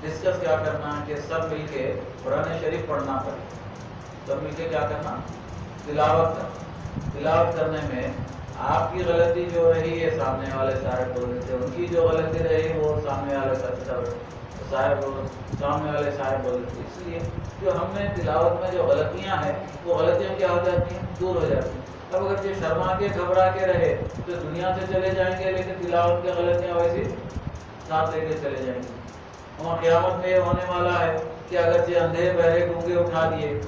ڈسکس کیا کرنا ہے کہ سب مل کے قرآن شریف پڑھنا پڑے, سب مل کے کیا کرنا, تلاوت کرنا. تلاوت کرنے میں آپ کی غلطی جو رہی ہے سامنے والے صاحب بول رہے تھے, ان کی جو غلطی رہی وہ سامنے والے صاحب سامنے والے صاحب بول رہے تھے. اس لیے جو ہم نے تلاوت میں جو غلطیاں ہیں وہ غلطیاں کیا ہو جاتی ہیں, دور ہو جاتی ہیں. اب اگر یہ شرما کے گھبرا کے رہے تو دنیا سے چلے جائیں گے, لیکن تلاوت کی غلطیاں ویسی ساتھ لے کے چلے جائیں گے. اور قیامت میں یہ ہونے والا ہے کہ اگر یہ اندھے بہرے گونگے اٹھا دیے,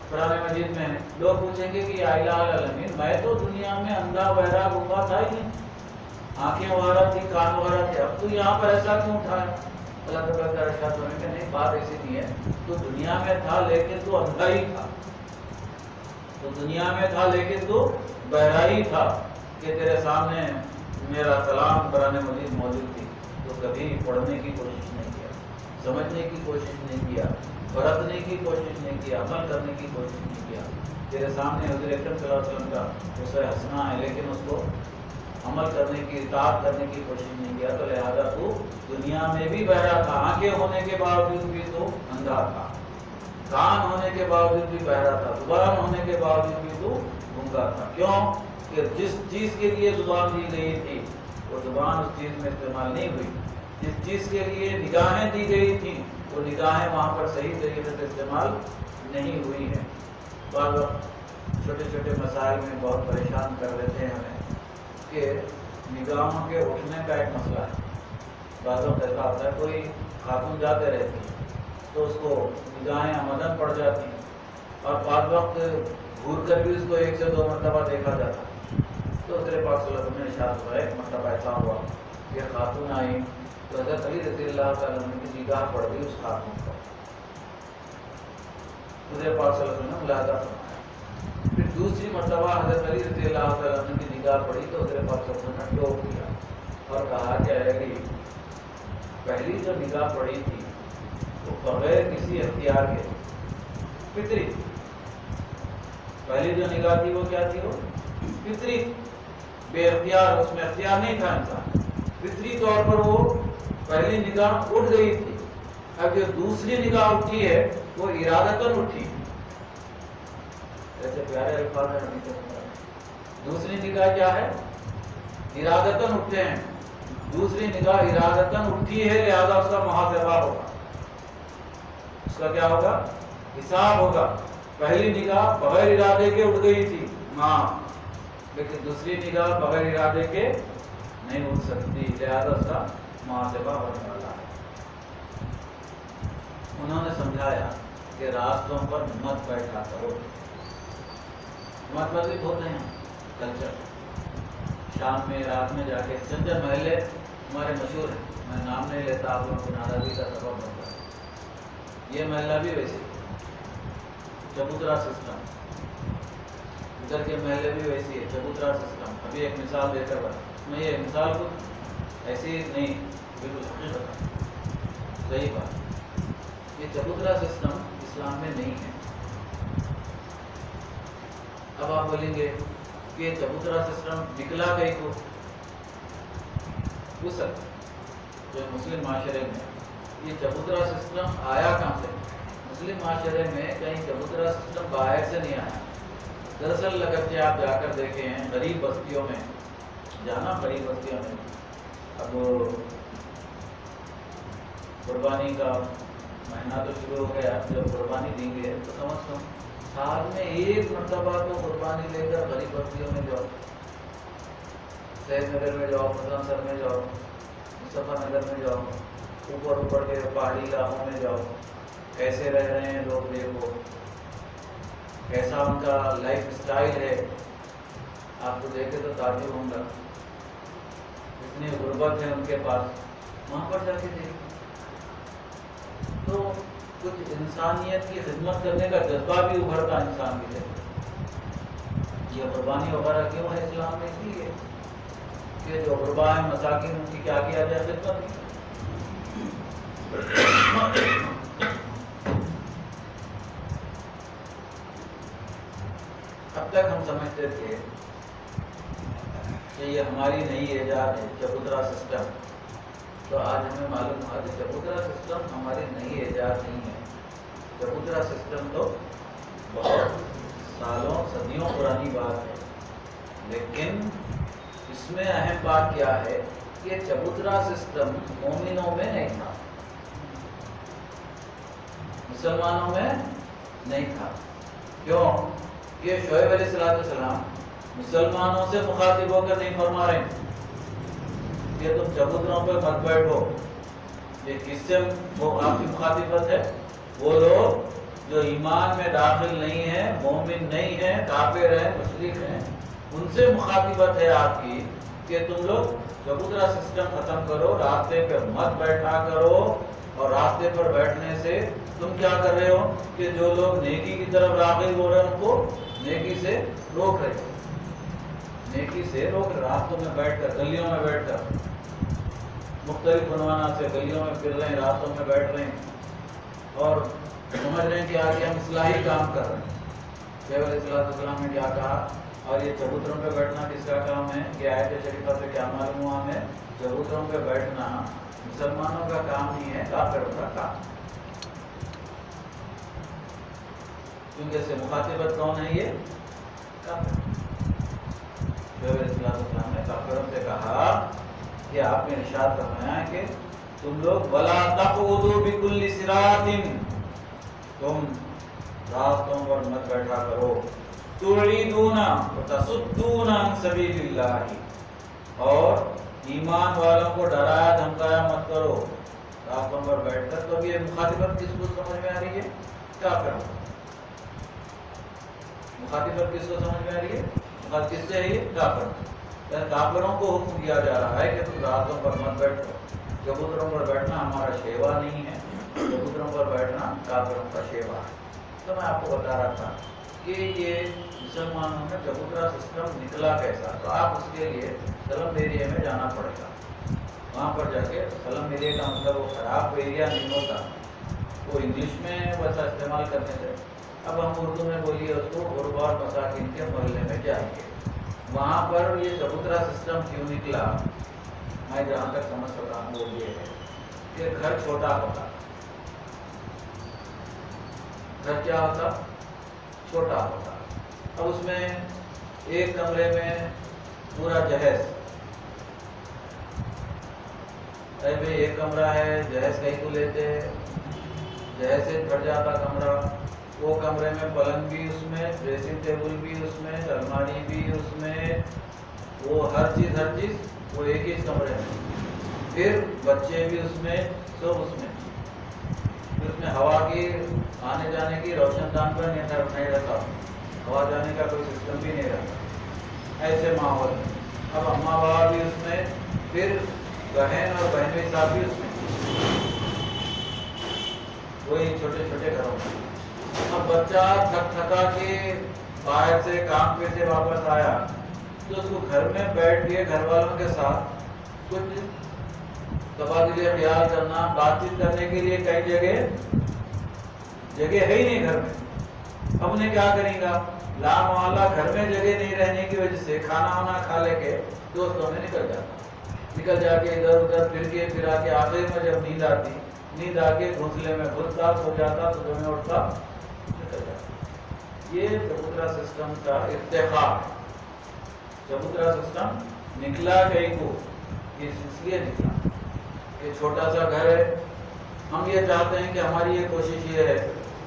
قرآن مجید میں لوگ پوچھیں گے کہ الہ العالمین میں تو دنیا میں اندھا بہرا گونگا تھا ہی نہیں, آنکھیں وغیرہ تھی, کان وغیرہ تھے, اب تو یہاں پر ایسا کیوں اٹھا ہے؟ اللہ تعالیٰ کا ارشاد ہونے کے نہیں, بات ایسی نہیں ہے, تو دنیا میں تھا لیکن تو اندھا ہی تھا, تو دنیا میں تھا لیکن تو بہرا ہی تھا کہ تیرے سامنے میرا کلام قرآن مجید موجود تھی, تو کبھی پڑھنے کی کوشش نہیں کیا, سمجھنے کی کوشش نہیں کیا, برتنے کی کوشش نہیں کیا, عمل کرنے کی کوشش نہیں کیا. تیرے سامنے حضور اکرم صلی اللہ علیہ وسلم کا اسوہ حسنہ ہے, لیکن اس کو عمل کرنے کی, اطاعت کرنے کی کوشش نہیں کیا, تو لہذا تو دنیا میں بھی بہرا تھا. آنکھیں ہونے کے باوجود بھی تو اندھا تھا, کان ہونے کے باوجود بھی بہرا تھا, زبان ہونے کے باوجود بھی تو گونگا تھا. کیوں کہ جس چیز کے لیے زبان دی گئی تھی وہ زبان اس چیز میں استعمال نہیں ہوئی, جس چیز کے لیے نگاہیں دی گئی تھیں وہ نگاہیں وہاں پر صحیح طریقے سے استعمال نہیں ہوئی ہیں. بعض وقت چھوٹے چھوٹے مسائل میں بہت پریشان کر دیتے ہیں ہمیں کہ نگاہوں کے اٹھنے کا ایک مسئلہ ہے. بعض وقت ایسا ہوتا ہے کوئی خاتون جاتے رہتی ہے تو اس کو نگاہیں آمدن پڑ جاتی ہیں, اور بعض وقت گھور کر بھی اس کو 1 سے 2 مرتبہ دیکھا جاتا ہے. تو حضرت پاک صلی اللہ علیہ وسلم نے ارشاد فرمایا, ایک مرتبہ ایسا ہوا یہ خاتون آئی تو حضرت علی رضی اللہ تعالیٰ عنہ کی نگاہ پڑ گئی اس خاتون پر، حضور پاک صلی اللہ علیہ وسلم نے ملاحظہ فرمایا۔ پھر دوسری مرتبہ حضرت علی رضی اللہ تعالیٰ عنہ کی نگاہ پڑی تو حضور پاک صلی اللہ علیہ وسلم نے ٹوک دیا اور کہا کہ اے علی، پہلی جو نگاہ پڑی تھی وہ بغیر کسی اختیار کے فطری، پہلی جو نگاہ تھی وہ کیا تھی؟ وہ فطری، بے اختیار، اس میں اختیار نہیں تھا انسان، فطری طور پر وہ پہلی نگاہ اٹھ گئی تھی۔ اب جو دوسری نگاہ اٹھی ہے وہ ارادتاً اٹھی، ایسے پیارے الفاظ ہیں نبی کے مطابق۔ دوسری نگاہ کیا ہے؟ ارادتاً اٹھے ہیں، دوسری نگاہ ارادتاً اٹھی ہے، لہذا اس کا محاسبہ ہوگا، اس کا کیا ہوگا؟ حساب ہوگا۔ پہلی نگاہ بغیر ارادے کے اٹھ گئی تھی ماں، لیکن دوسری نگاہ بغیر ارادے کے نہیں اٹھ سکتی، لہذا اس کا محاسبہ ہونے والا ہے۔ انہوں نے سمجھایا کہ راستوں پر مت بیٹھا کرو، مت مذہب ہوتے ہیں کلچر، شام میں رات میں جا کے چند محلے ہمارے مشہور ہیں، میں نام نہیں لیتا، آپ لوگوں کو ناراضی کا سبب بنتا ہے۔ یہ محلہ بھی ویسے چبوترا سسٹم، ادھر کے محلے بھی ویسی ہے چبوترا سسٹم۔ ابھی ایک مثال دے کر بات، میں یہ مثال کو ایسی نہیں، بالکل حقیقت صحیح بات، یہ چبوترا سسٹم اسلام میں نہیں ہے۔ اب آپ بولیں گے کہ یہ چبوترا سسٹم نکلا کہیں کو، وہ سب جو مسلم معاشرے میں یہ چبوترا سسٹم آیا کہاں سے؟ مسلم معاشرے میں کہیں چبوترا سسٹم باہر سے نہیں آیا۔ دراصل اگر کہ آپ جا کر دیکھیں غریب بستیوں میں جانا، غریب بستیوں میں اب قربانی کا مہینہ تو شروع ہو گیا، جب قربانی دیں گے تو سمجھتا ہوں سال میں ایک مرتبہ تو قربانی لے کر غریب بستیوں میں جاؤ، سید نگر میں جاؤ، مظفر سر میں جاؤ، مصطفیٰ نگر میں جاؤ، اوپر کے پہاڑی علاقوں میں جاؤ، کیسے رہ رہے ہیں لوگ، دیکھو کیسا ان کا لائف اسٹائل ہے، آپ کو دیکھے تو تعجب ہوں گا، اتنی غربت ہے ان کے پاس، وہاں پر جا کے دیکھو تو کچھ انسانیت کی خدمت کرنے کا جذبہ بھی ابھرتا انسان کی طرف۔ یہ قربانی وغیرہ کیوں ہے اسلام میں؟ اس لیے کہ جو غربا ہیں، مساکین، ان کی کیا کیا جائے؟ خدمت کی۔ اب تک ہم سمجھتے تھے کہ یہ ہماری نئی ایجاد ہے چبوترا سسٹم، تو آج ہمیں معلوم ہوا کہ چبوترا سسٹم ہماری نئی ایجاد نہیں ہے۔ چبوترا سسٹم تو بہت سالوں صدیوں پرانی بات ہے، لیکن اس میں اہم بات کیا ہے کہ چبوترا سسٹم مومنوں میں نہیں تھا، مسلمانوں میں نہیں تھا۔ کیوں؟ یہ شعیب علیہ السلام مسلمانوں سے مخاطب ہو کر نہیں فرما رہے کہ تم چبوتروں پہ مت بیٹھو، یہ کس سے وہ آپ کی مخاطبت ہے؟ وہ لوگ جو ایمان میں داخل نہیں ہیں، مومن نہیں ہیں، کافر ہیں، مشرک ہیں، ان سے مخاطبت ہے آپ کی کہ تم لوگ چبوترا سسٹم ختم کرو، راستے پہ مت بیٹھا کرو، اور راستے پر بیٹھنے سے تم کیا کر رہے ہو کہ جو لوگ نیکی کی طرف راغب ہو رہے ہیں ان کو نیکی سے روک رہے ہو، نیکی سے روک رہے، راستوں میں بیٹھ کر، گلیوں میں بیٹھ کر، مختلف عنوانات سے گلیوں میں پھر رہے ہیں، راستوں میں بیٹھ رہے ہیں اور سمجھ رہے ہیں کہ آگے ہم اصلاحی کام کر رہے ہیں۔ شعیب علیہ السلام نے کیا کہا؟ اور یہ چبوتروں پہ بیٹھنا کس کا کام ہے؟ کہ آیت شریفہ سے کیا معلوم ہوا ہمیں؟ چبوتروں پہ بیٹھنا مسلمانوں کا کام نہیں ہے، کافروں کا کام۔ کیونکہ اس سے مخاطبت کون ہے؟ یہ کافر۔ شعیب علیہ السلام نے کافروں سے کہا کہ آپ نے ارشاد فرمایا کہ تم لوگ وَلَا تَقْعُدُوا بِكُلِّ صِرَاطٍ، تم راستوں پر مت بیٹھا کرو، تُعِيدُونَ وَتَصُدُّونَ عَنْ سَبِيلِ اللَّهِ، اور ایمان والوں کو ڈرایا دھمکایا مت کرو راستوں پر بیٹھ کر۔ تو یہ مخاطبت کس کو سمجھ میں آ رہی ہے؟ کافر۔ مخاطبت کس کو سمجھ میں آ رہی ہے؟ مخاطب کس سے ہے؟ یہ کافر۔ کافروں کو حکم دیا جا رہا ہے کہ تم راتوں پر مت بیٹھو. چبوتروں پر بیٹھنا ہمارا شیوا نہیں ہے، چبوتروں پر بیٹھنا کافروں کا شیوا ہے. تو میں آپ کو بتا رہا تھا کہ یہ مسلمانوں میں چبوترا سسٹم نکلا کیسا. تو آپ اس کے لیے سلم ایریا میں جانا پڑے گا. وہاں پر جا کے سلم ایریا کا مطلب وہ خراب ایریا نہیں ہوتا، وہ انگلش میں ویسا استعمال کرنے سے. اب ہم اردو میں بولیے اس کو غربا اور مساکین کے محلے میں جائیں گے. وہاں پر یہ چبوترا سسٹم کیوں نکلا، میں جہاں تک سمجھ سکتا ہوں وہ یہ ہے کہ گھر چھوٹا ہوتا. گھر کیا ہوتا؟ چھوٹا ہوتا. اب اس میں ایک کمرے میں پورا جہیز، اے بھائی ایک کمرہ ہے، جہیز کہیں کو لیتے، جہیز سے بھر جاتا کمرہ. وہ کمرے میں پلنگ بھی اس میں، ڈریسنگ ٹیبل بھی اس میں، الماری بھی اس میں، وہ ہر چیز وہ ایک ہی کمرے میں. پھر بچے بھی اس میں، سب اس میں. پھر اس میں ہوا کی آنے جانے کی روشن دان پر نہیں رہتا، ہوا جانے کا کوئی سسٹم بھی نہیں رہتا ایسے ماحول میں. اب اماں بابا بھی اس میں، پھر بہن اور بہن صاحب بھی اس میں، وہی چھوٹے چھوٹے گھروں میں. اب بچہ تھک تھکا کے باہر سے کام پہ سے واپس آیا تو اس کو گھر میں بیٹھ کے گھر والوں کے ساتھ کچھ تبادلے خیال کرنا، بات چیت کرنے کے لیے کئی جگہ ہے ہی نہیں گھر میں. اب انہیں کیا کریں گا؟ لا محالہ گھر میں جگہ نہیں رہنے کی وجہ سے کھانا وانا کھا لے کے دوستوں میں نکل جا کے ادھر ادھر پھر کے پھرا کے آخر میں جب نیند آ کے گھونسلے میں گھستا سو جاتا تو میں اٹھتا نکل جاتا. یہ چبوترا سسٹم کا ارتقا ہے. چبوترا سسٹم نکلا کہیں کو اس لیے نکلا. یہ چھوٹا سا گھر ہے. ہم یہ چاہتے ہیں کہ ہماری یہ کوشش یہ ہے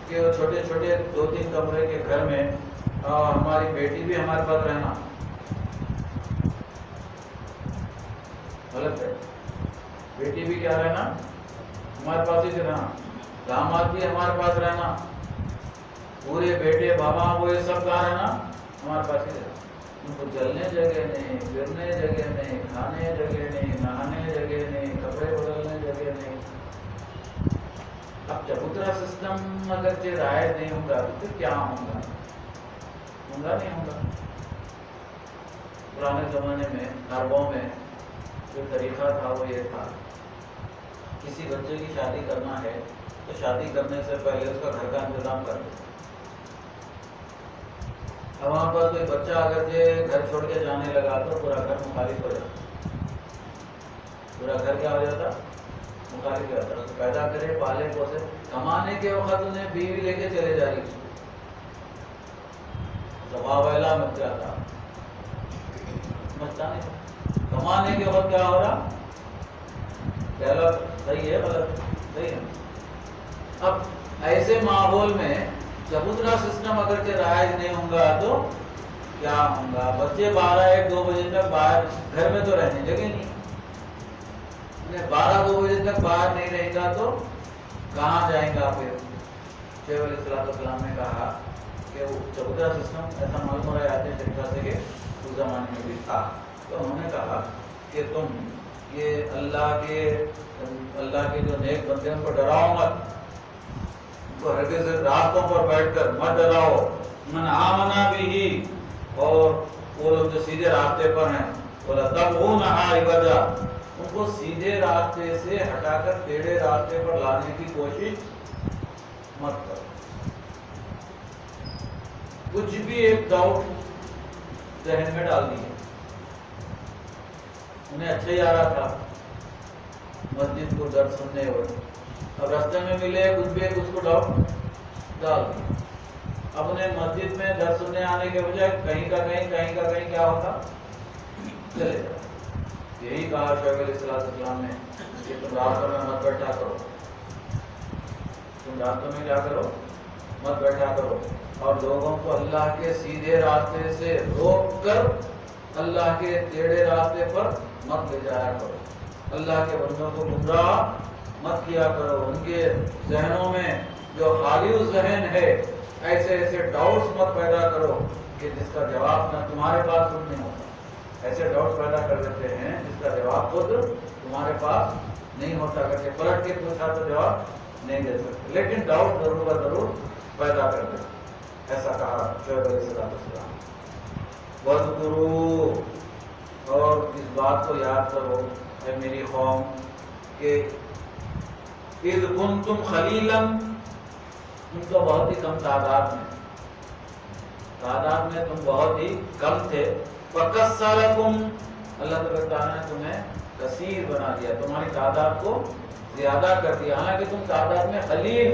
کہ وہ چھوٹے چھوٹے 2-3 کمرے کے گھر میں ہماری بیٹی بھی ہمارے پاس رہنا. غلط ہے. بیٹی بھی کیا رہنا؟ ہمارے پاس ہی رہنا. داماد بھی ہمارے پاس رہنا. پورے بیٹے بابا وہ سب کہاں رہنا؟ ہمارے پاس ہی رہنا. ان کو چلنے جگہ نہیں، پھرنے جگہ نہیں، کھانے جگہ نہیں، نہانے جگہ نہیں، کپڑے بدلنے جگہ نہیں. اب چبوترا سسٹم اگر رائج نہیں ہوگا تو پھر کیا ہوگا؟ نہیں ہوگا. پرانے زمانے میں عربوں میں جو طریقہ تھا وہ یہ تھا، کسی بچے کی شادی کرنا ہے تو شادی کرنے سے پہلے اس کا گھر کا انتظام کر دیں. اب وہاں پر کوئی بچہ اگر گھر چھوڑ کے جانے لگا تو پورا گھر مخالف ہو جاتا. پورا گھر کیا ہو جاتا؟ مخالف ہو جاتا. تو پیدا کرے پالے پوسے، کمانے کے وقت انہیں بیوی لے کے چلے جا رہی، ویلا مچ جاتا. مچتا نہیں. کمانے کے وقت کیا ہو رہا؟ صحیح ہے غلط؟ صحیح ہے. اب ایسے ماحول میں چبوترا سسٹم اگر رائج نہیں ہوگا تو کیا ہوگا؟ بچے 12-1-2 بجے تک باہر، گھر میں تو رہنے جگہ نہیں. 12-2 بجے تک باہر نہیں رہے گا تو کہاں جائیں گا؟ پھر شیخ علیہ السلام نے کہا کہ وہ چبوترا سسٹم ایسا معلوم ہو رہا ہے طریقہ سے کہ اس زمانے میں بھی تھا. تو انہوں نے کہا کہ تم یہ اللہ کے جو نیک بندے ان کو ڈراؤ مت، ان کو ہرگز راستوں پر بیٹھ کر مت ڈراؤ. من آمنا بھی، اور وہ لوگ جو سیدھے راستے پر ہیں بولا تب وہ نہ ان کو سیدھے راستے سے ہٹا کر ٹیڑھے راستے پر لانے کی کوشش مت کرو. کچھ بھی ایک ڈاؤٹ ذہن میں ڈال دیے. انہیں اچھا ہی آ رہا تھا مسجد کو درد سننے ہوئے، اب راستے میں ملے کچھ بھی اس کو ڈاؤٹ ڈال دیا. اب انہیں مسجد میں درد سننے آنے کے بجائے کہیں کا کہیں کیا ہوتا؟ چلے جاؤ. یہی کہا شعیب علیہ السلام نے کہ تم راستوں میں مت بیٹھا کرو، تم راستوں میں کیا کرو؟ مت بیٹھا کرو، اور لوگوں کو اللہ کے سیدھے راستے سے روک کر اللہ کے ٹیڑھے راستے پر مت لے جایا کرو. اللہ کے بندوں کو گمراہ مت کیا کرو. ان کے ذہنوں میں جو خالی ذہن ہے ایسے ڈاؤٹس مت پیدا کرو کہ جس کا جواب نہ تمہارے پاس نہیں ہوتا. ایسے ڈاؤٹ پیدا کر دیتے ہیں جس کا جواب خود تمہارے پاس نہیں ہوتا، کر کے پلٹ کے پوچھا تو جواب نہیں دے سکتے، لیکن ڈاؤٹ ضرور و ضرور پیدا کر دیتے۔ ایسا کہا شعیب علیہ السلام۔ وَاذْكُرُوا، اور اس بات کو یاد کرو اے میری قوم کہ اِذْ كُنْتُمْ قَلِيلًا، تم تو بہت ہی کم تعداد میں تم بہت ہی کم تھے، فَكَسَّرَكُمْ، اللہ تعالیٰ نے تمہیں کثیر بنا دیا، تمہاری تعداد کو زیادہ کر دیا، حالانکہ تم تعداد میں قلیل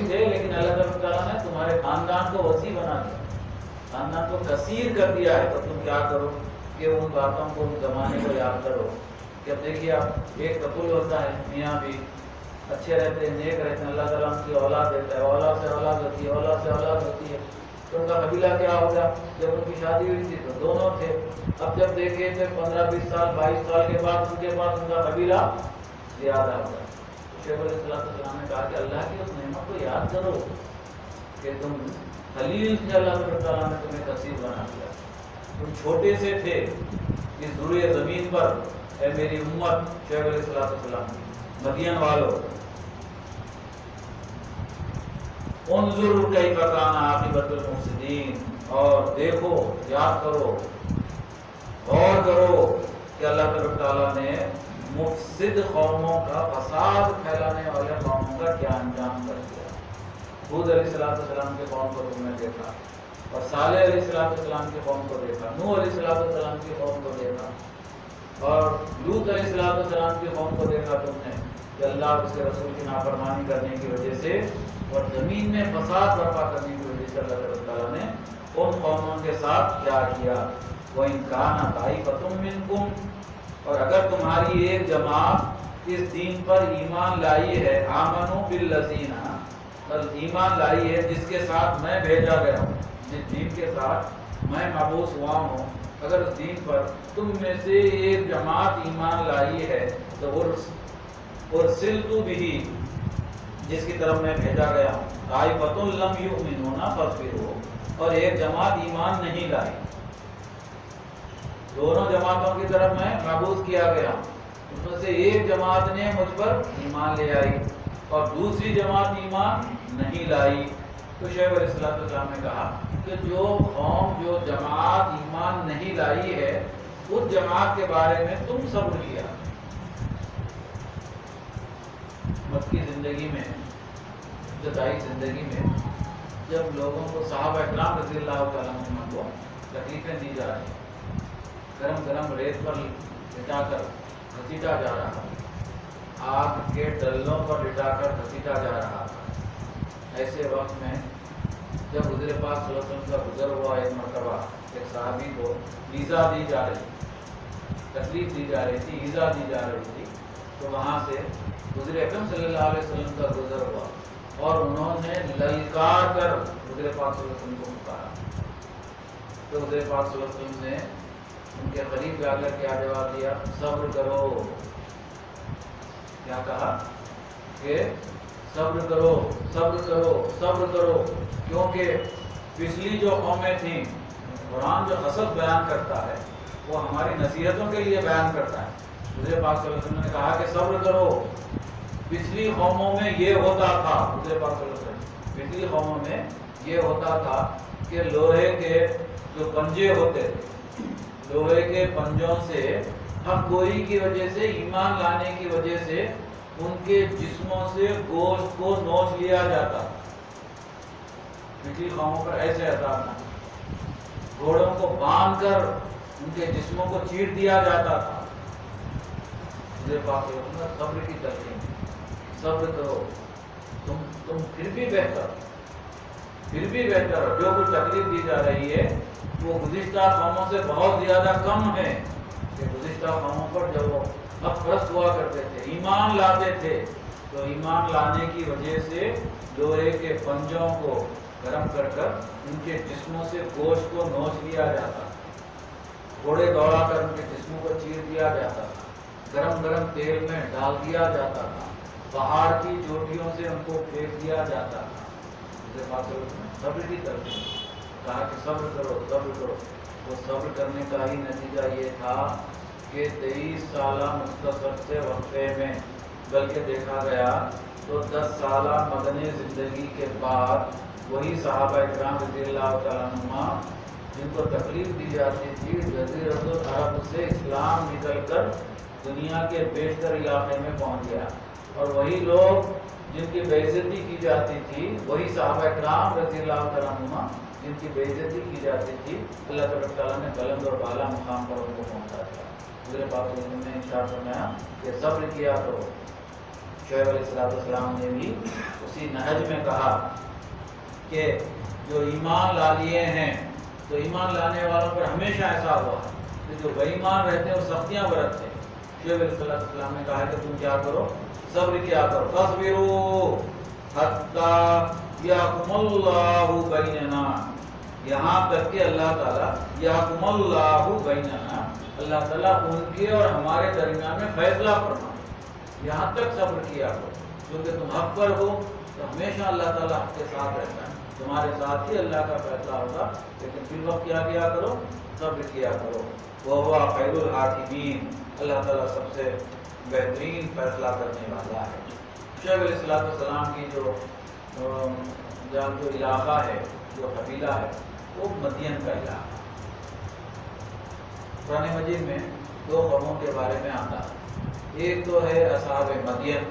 تھے، لیکن اللہ تعالیٰ نے تمہارے خاندان کو وسیع بنا دیا، خاندان کو کثیر کر دیا ہے۔ تو تم کیا کرو کہ ان باتوں کو، ان زمانے کو یاد کرو کہ اب دیکھیے آپ ایک کپل ہوتا ہے، میاں بھی اچھے رہتے ہیں، نیک رہتے ہیں، اللہ تعالیٰ ان کی اولاد دیتا ہے، اولاد سے اولاد ہوتی ہے، اولاد سے اولاد ہوتی ہے، تو ان کا قبیلہ کیا ہوگا؟ جب ان کی شادی ہوئی تھی تو دونوں تھے، اب جب دیکھے تھے 15-20 سال 22 سال کے بعد ان کے پاس ان کا قبیلہ زیادہ ہوگا۔ شیخ علیہ السلام نے کہا کہ اللہ کی اس نعمت کو یاد کرو کہ تم خلیل سے اللہ تعالیٰ نے تمہیں کثیر بنا دیا، تم چھوٹے سے تھے اس ذریع زمین پر، اے میری امت شیخ علیہ السلام مدین والو، انظر کیف کان عاقبۃ المفسدین، اور دیکھو، یاد کرو، غور کرو کہ اللہ تعالیٰ نے مفسد قوموں کا، فساد پھیلانے والے قوموں کا کیا انجام کر دیا۔ ہود علیہ السلام کے قوم کو تم نے دیکھا، اور صالح علیہ السلام کی قوم کو دیکھا، نوح علیہ السلام کی قوم کو دیکھا، اور لوط علیہ السلام کی قوم کو دیکھا تم نے کہ اللہ اور اس کے رسول کی نافرمانی کرنے کی وجہ سے اور زمین میں فساد برپا کرنے کی وجہ سے اللہ تعالیٰ نے ان قوموں کے ساتھ کیا کیا۔ وَإِنْ كَانَ طَائِفَةٌ مِّنْكُمْ، اور اگر تمہاری ایک جماعت اس دین پر ایمان لائی ہے، آمنوا بالذین، ایمان لائی ہے جس کے ساتھ میں بھیجا گیا ہوں، جس دین کے ساتھ میں مبعوث ہوا ہوں، اگر اس دین پر تم میں سے ایک جماعت ایمان لائی ہے تو ارسلت بہ، جس کی طرف میں بھیجا گیا ہوں، طائفۃ لم یؤمنوا فاصبروا، اور ایک جماعت ایمان نہیں لائی، دونوں جماعتوں کی طرف میں مبعوث کیا گیا، اس میں سے ایک جماعت نے مجھ پر ایمان لے آئی اور دوسری جماعت ایمان نہیں لائی، تو شیخ علیہ السلام نے کہا کہ جو قوم، جو جماعت ایمان نہیں لائی ہے، اس جماعت کے بارے میں تم صبر کیا۔ مکی زندگی میں، ابتدائی زندگی میں، جب لوگوں کو، صحابہ اکرام رضی اللہ تعالیٰ عنہ کو تکلیفیں دی جا رہی، گرم گرم ریت پر لٹا کر گھسیٹا جا رہا، آگ کے ڈلوں پر لٹا کر گھسیٹا جا رہا، ایسے وقت میں جب حضور پاک صلی اللہ علیہ وسلم کا گزر ہوا ایک مرتبہ، ایک صحابی کو ایذا دی جا رہی، تکلیف دی جا رہی تھی، ایذا دی جا رہی تھی، تو وہاں سے حضور اکرم صلی اللہ علیہ وسلم کا گزر ہوا اور انہوں نے للکار کر حضور پاک صلی اللہ علیہ وسلم کو پکارا، تو حضور پاک صلی اللہ علیہ وسلم نے ان کے قریب جا کر کیا جواب دیا؟ صبر کرو۔ کیا کہا کہ صبر کرو، صبر کرو، صبر کرو، کیونکہ پچھلی جو قومیں تھیں، قرآن جو قصص بیان کرتا ہے وہ ہماری نصیحتوں کے لیے بیان کرتا ہے۔ حضور پاک صلی اللہ علیہ وسلم نے کہا کہ صبر کرو، پچھلی قوموں میں یہ ہوتا تھا، حضور پاک صلی اللہ علیہ وسلم، پچھلی قوموں میں یہ ہوتا تھا کہ لوہے کے جو پنجے ہوتے تھے، لوہے کے پنجوں سے حق گوئی کی وجہ سے، ایمان لانے کی وجہ سے ان کے جسموں سے گوشت کو نوچ لیا جاتا، پچھلی قوموں پر ایسے عذاب نہ، گھوڑوں کو باندھ کر ان کے جسموں کو چیر دیا جاتا تھا۔ صبر کی تلقین، صبر کرو، تم پھر بھی بہتر ہو، جو کچھ تکلیف دی جا رہی ہے وہ گزشتہ قوموں سے بہت زیادہ کم ہے، کہ گزشتہ قوموں پر جب وہ حق پرست ہوا کرتے تھے، ایمان لاتے تھے، تو ایمان لانے کی وجہ سے لوہے کے پنجوں کو گرم کر کر ان کے جسموں سے گوشت کو نوچ لیا جاتا، گھوڑے دوڑا کر ان کے جسموں کو چیر دیا جاتا، گرم گرم تیل میں ڈال دیا جاتا تھا، پہاڑ کی چوٹیوں سے ان کو پھینک دیا جاتا تھا۔ صبر کی ترتیب، کہا کہ صبر کرو صبر کرو. وہ صبر کرنے کا ہی نتیجہ یہ تھا کہ 23 سالہ مختصر سے وقفے میں، بلکہ دیکھا گیا تو 10 سالہ مدنی زندگی کے بعد وہی صحابہ اکرام رضی اللہ تعالیٰ عنہ جن کو تکلیف دی جاتی تھی، جزیرۃ العرب سے اسلام نکل کر دنیا کے بیشتر علاقے میں پہنچ گیا، اور وہی لوگ جن کی بے عزتی کی جاتی تھی، وہی صحابہ اکرام رضی اللہ تعالیٰ عنہ جن کی بے عزتی کی جاتی تھی، اللہ تبارک تعالیٰ نے بلند اور بالا مقام پر ان کو پہنچا دیا. حضور پاک صلی اللہ علیہ وسلم نے ارشاد فرمایا کہ صبر کیا کرو. شعیب علیہ السلام نے بھی اسی نہج میں کہا کہ جو ایمان لا لیے ہیں تو ایمان لانے والوں پر ہمیشہ ایسا ہوا کہ جو بے ایمان رہتے ہیں وہ سختیاں برتتے ہیں. شعیب علیہ السلام نے کہا کہ تم کیا کرو، صبر کیا کرو. فاصبروا حتی یحکم اللہ بیننا، یہاں تک کہ اللہ تعالیٰ یحکم اللہ بیننا، اللہ تعالیٰ ان کے اور ہمارے درمیان میں فیصلہ فرمائے. یہاں تک صبر کیا کرو، کیونکہ تم حق پر ہو تو ہمیشہ اللہ تعالیٰ حق کے ساتھ رہتا ہے، تمہارے ساتھ ہی اللہ کا فیصلہ ہوگا. لیکن پھر وقت کیا کیا کرو، صبر کیا کرو. وہ خیر الحاکمین، اللہ تعالیٰ سب سے بہترین فیصلہ کرنے والا ہے. شعیب علیہ السلام کی جو علاقہ ہے، جو قبیلہ ہے، وہ مدین کا علاقہ. قرآن مجید میں 2 قوموں کے بارے میں آتا ہے. ایک تو ہے اصحاب مدین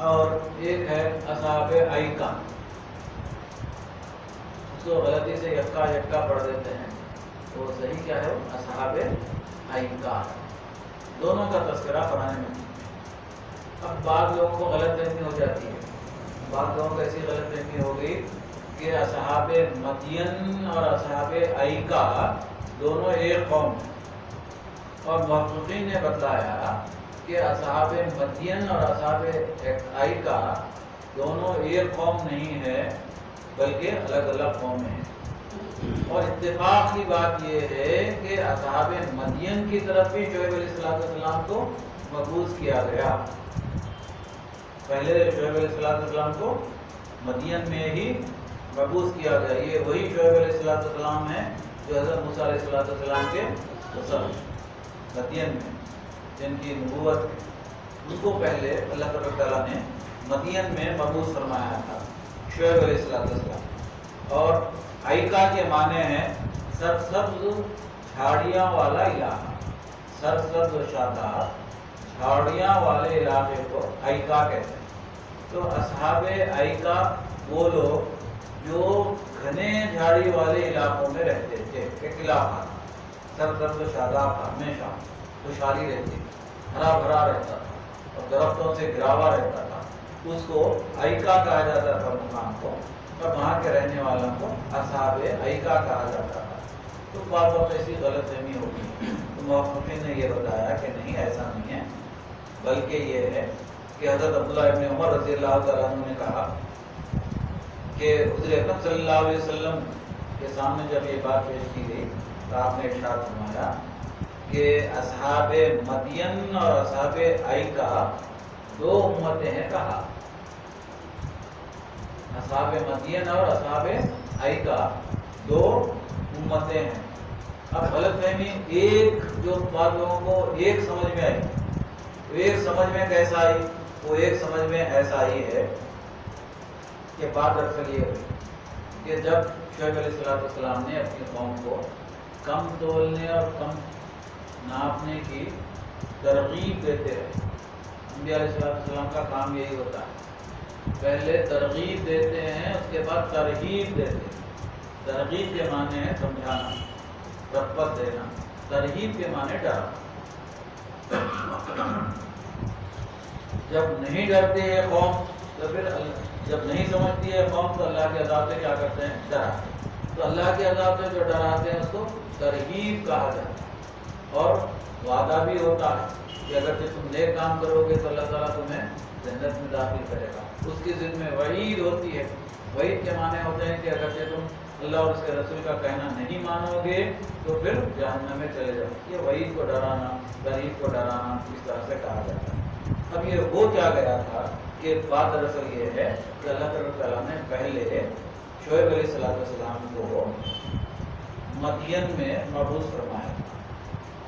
اور ایک ہے اصحاب ایکا. اس کو غلطی سے یکا پڑھ دیتے ہیں، تو صحیح کیا ہے؟ اصحاب ایکا. دونوں کا تذکرہ قرآن میں. اب بعض لوگوں کو غلط فہمی ہو جاتی ہے، بعض لوگوں کو ایسی غلط فہمی ہو گئی کہ اصحاب مدین اور اصحاب ایکا دونوں ایک قوم ہیں، اور محققین نے بتلایا کہ اصحاب مدین اور اصحاب ایکا دونوں ایک قوم نہیں ہے بلکہ الگ الگ قومیں ہیں. اور اتفاق کی بات یہ ہے کہ اصحاب مدین کی طرف بھی شعیب علیہ السلام کو مبعوث کیا گیا. پہلے شعیب علیہ السلام کو مدین میں ہی مبعوث کیا گیا. یہ وہی شعیب علیہ السلام ہے جو حضرت موسیٰ علیہ السلام کے رسول مدین میں، جن کی نبوت ان کو پہلے اللہ تبارک تعالیٰ نے مدین میں مبعوث فرمایا تھا، شعیب علیہ السلام. اور ایکا کے معنی ہیں سرسبز جھاڑیاں والا علاقہ. سرسبز و شاداب جھاڑیاں والے علاقے کو ایکا کہتے ہیں. تو اصحاب ایکا وہ لوگ جو گھنے جھاڑی والے علاقوں میں رہتے تھے. ایک علاقہ سرسبز و شاداب تھا، ہمیشہ خوشحالی رہتی، ہرا بھرا رہتا تھا اور درختوں سے گھراوا رہتا تھا. اس کو ایکا کہا جاتا تھا مقام کو، اور وہاں کے رہنے والوں کو اصحاب ایکا کہا جاتا تھا. تو بعض وقت ایسی غلط فہمی ہوگی، تو محققین نے یہ بتایا کہ نہیں، ایسا نہیں ہے، بلکہ یہ ہے کہ حضرت عبداللہ ابن عمر رضی اللہ تعالیٰ عنہ نے کہا کہ حضور اکرم صلی اللہ علیہ وسلم کے سامنے جب یہ بات پیش کی گئی تو آپ نے ارشاد فرمایا کہ اصحاب مدین اور اصحاب ایکا 2 امتیں ہیں. کہا اصحاب مدین اور اصحاب ایکا 2 امتیں ہیں. اب غلط فہمی ایک جو بعض لوگوں کو ایک سمجھ میں آئی، ایک سمجھ میں کیسا آئی؟ وہ ایک سمجھ میں ایسا ہی ہے کہ بات دراصل یہ ہوئی کہ جب شعیب علیہ السلام نے اپنی قوم کو کم تولنے اور کم ناپنے کی ترغیب دیتے رہے. انبیاء علیہ السلام کا کام یہی ہوتا ہے، پہلے ترغیب دیتے ہیں، اس کے بعد ترغیب دیتے ہیں. ترغیب کے معنی ہے سمجھانا، رغبت دینا. ترغیب کے معنی ڈرانا. جب نہیں ڈرتے یہ قوم تو پھر جب نہیں سمجھتی ہے قوم تو اللہ کے عذاب سے کیا کرتے ہیں؟ ڈراتے. تو اللہ کے عذاب سے جو ڈراتے ہیں اس کو ترغیب کہا جاتا ہے. اور وعدہ بھی ہوتا ہے کہ اگر تم نیک کام کرو گے تو اللہ تعالیٰ تمہیں جنت میں داخل کرے گا. اس کی ضد میں وعید ہوتی ہے. وعید کے معنی ہوتے ہیں کہ اگر تم اللہ اور اس کے رسول کا کہنا نہیں مانو گے تو پھر جہنم میں چلے جاؤ. یہ وعید کو ڈرانا، غریب کو ڈرانا اس طرح سے کہا جاتا ہے. اب یہ ہو کیا گیا تھا کہ بات دراصل یہ ہے کہ اللہ تعالیٰ نے پہلے شعیب علیہ السلام کو مدین میں مبعوث فرمایا.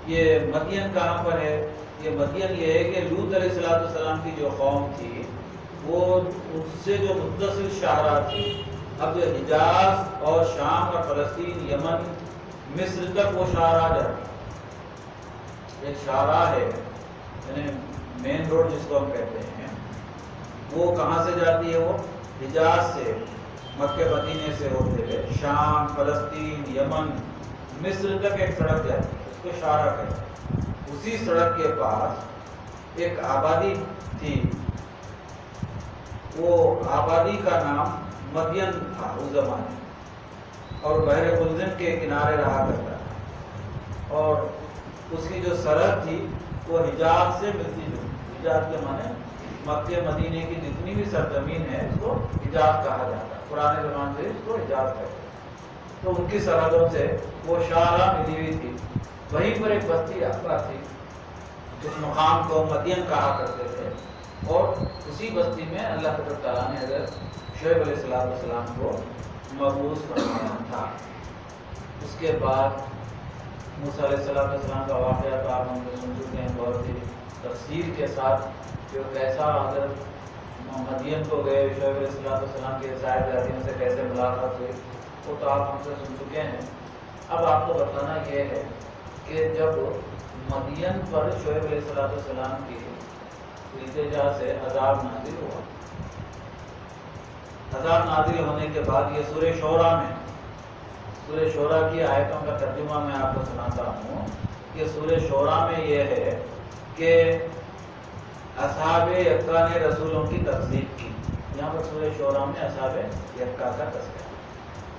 یہ مدین کہاں پر ہے؟ یہ مدین یہ ہے کہ لوط علیہ السلام کی جو قوم تھی وہ اس سے جو متصل شاہراہ تھی، اب جو حجاز اور شام اور فلسطین، یمن، مصر تک وہ شاہراہ جاتی. ایک شاہراہ ہے یعنی مین روڈ جس کو ہم کہتے ہیں، وہ کہاں سے جاتی ہے؟ وہ حجاز سے، مکہ مدینے سے ہوتے ہوئے شام، فلسطین، یمن، مصر تک ایک سڑک جاتی ہے، اس کو شاہراہ کہتے ہیں. اسی سڑک کے پاس ایک آبادی تھی، وہ آبادی کا نام مدین تھا اس زمانے، اور بحر قلزم کے کنارے رہا کرتا تھا، اور اس کی جو سرحد تھی وہ حجاز سے ملتی جلتی. حجاز کے معنی مکہ مدینے کی جتنی بھی سرزمین ہے اس کو حجاز کہا جاتا ہے، پرانے زمانے سے اس کو حجاز کہتے ہیں. تو ان کی سرحدوں سے وہ شاہراہ ملی ہوئی تھی. وہیں پر ایک بستی آباد تھی جس مقام کو مدین کہا کرتے تھے، اور اسی بستی میں اللہ تعالیٰ نے حضرت شعیب علیہ السلام کو مبعوث فرمایا تھا. اس کے بعد موسیٰ علیہ السلام کا واقعہ تو آپ ہم سن چکے ہیں بہت ہی تفصیل کے ساتھ، جو کیسا حضرت مدین کو گئے، شعیب علیہ السلام کے صاحبزادیوں سے کیسے ملاقات ہوئی، وہ تو آپ ہم سے سن چکے ہیں. اب آپ کو بتانا یہ ہے کہ جب مدین پر شعیب علیہ السلام کی التجا سے عذاب نازل ہوا، عذاب نازل ہونے کے بعد یہ سورہ شعراء میں، سورہ شعراء کی آیتوں کا ترجمہ میں آپ کو سناتا ہوں کہ سورہ شعراء میں یہ ہے کہ اصحاب یکا نے رسولوں کی تصدیق کی. یہاں پر سورہ شعراء میں اصحاب یکا کا تذکرہ.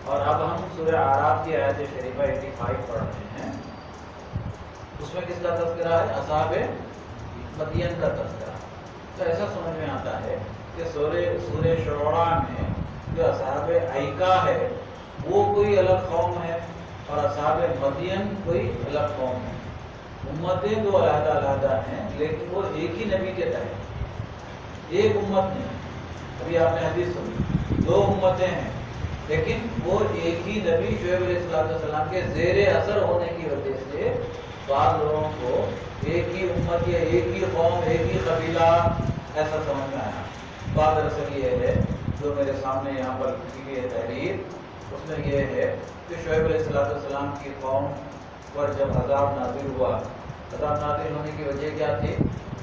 اور اب ہم سورہ اعراف کی آیت شریفہ 85 پڑھ رہے ہیں، اس میں کس کا تذکرہ ہے؟ اصحاب مدین کا تذکرہ. تو ایسا سمجھ میں آتا ہے کہ سورہ شعراء میں جو اصحاب ایکا ہے وہ کوئی الگ قوم ہے، اور اصحاب مدین کوئی الگ قوم ہے. امتیں دو علیحدہ علیحدہ ہیں، لیکن وہ ایک ہی نبی کے تحت، ایک امت نہیں. ابھی آپ نے حدیث سنی، دو امتیں ہیں لیکن وہ ایک ہی نبی شعیب علیہ السلام کے زیر اثر ہونے کی وجہ سے بعض لوگوں کو ایک ہی امت یا ایک ہی قوم، ایک ہی قبیلہ ایسا سمجھ میں آیا. بات دراصل یہ ہے جو میرے سامنے یہاں پر لکھی گئی ہے تحریر، اس میں یہ ہے کہ شعیب علیہ السلام کی قوم پر جب عذاب نازل ہوا، عذاب نازل ہونے کی وجہ کیا تھی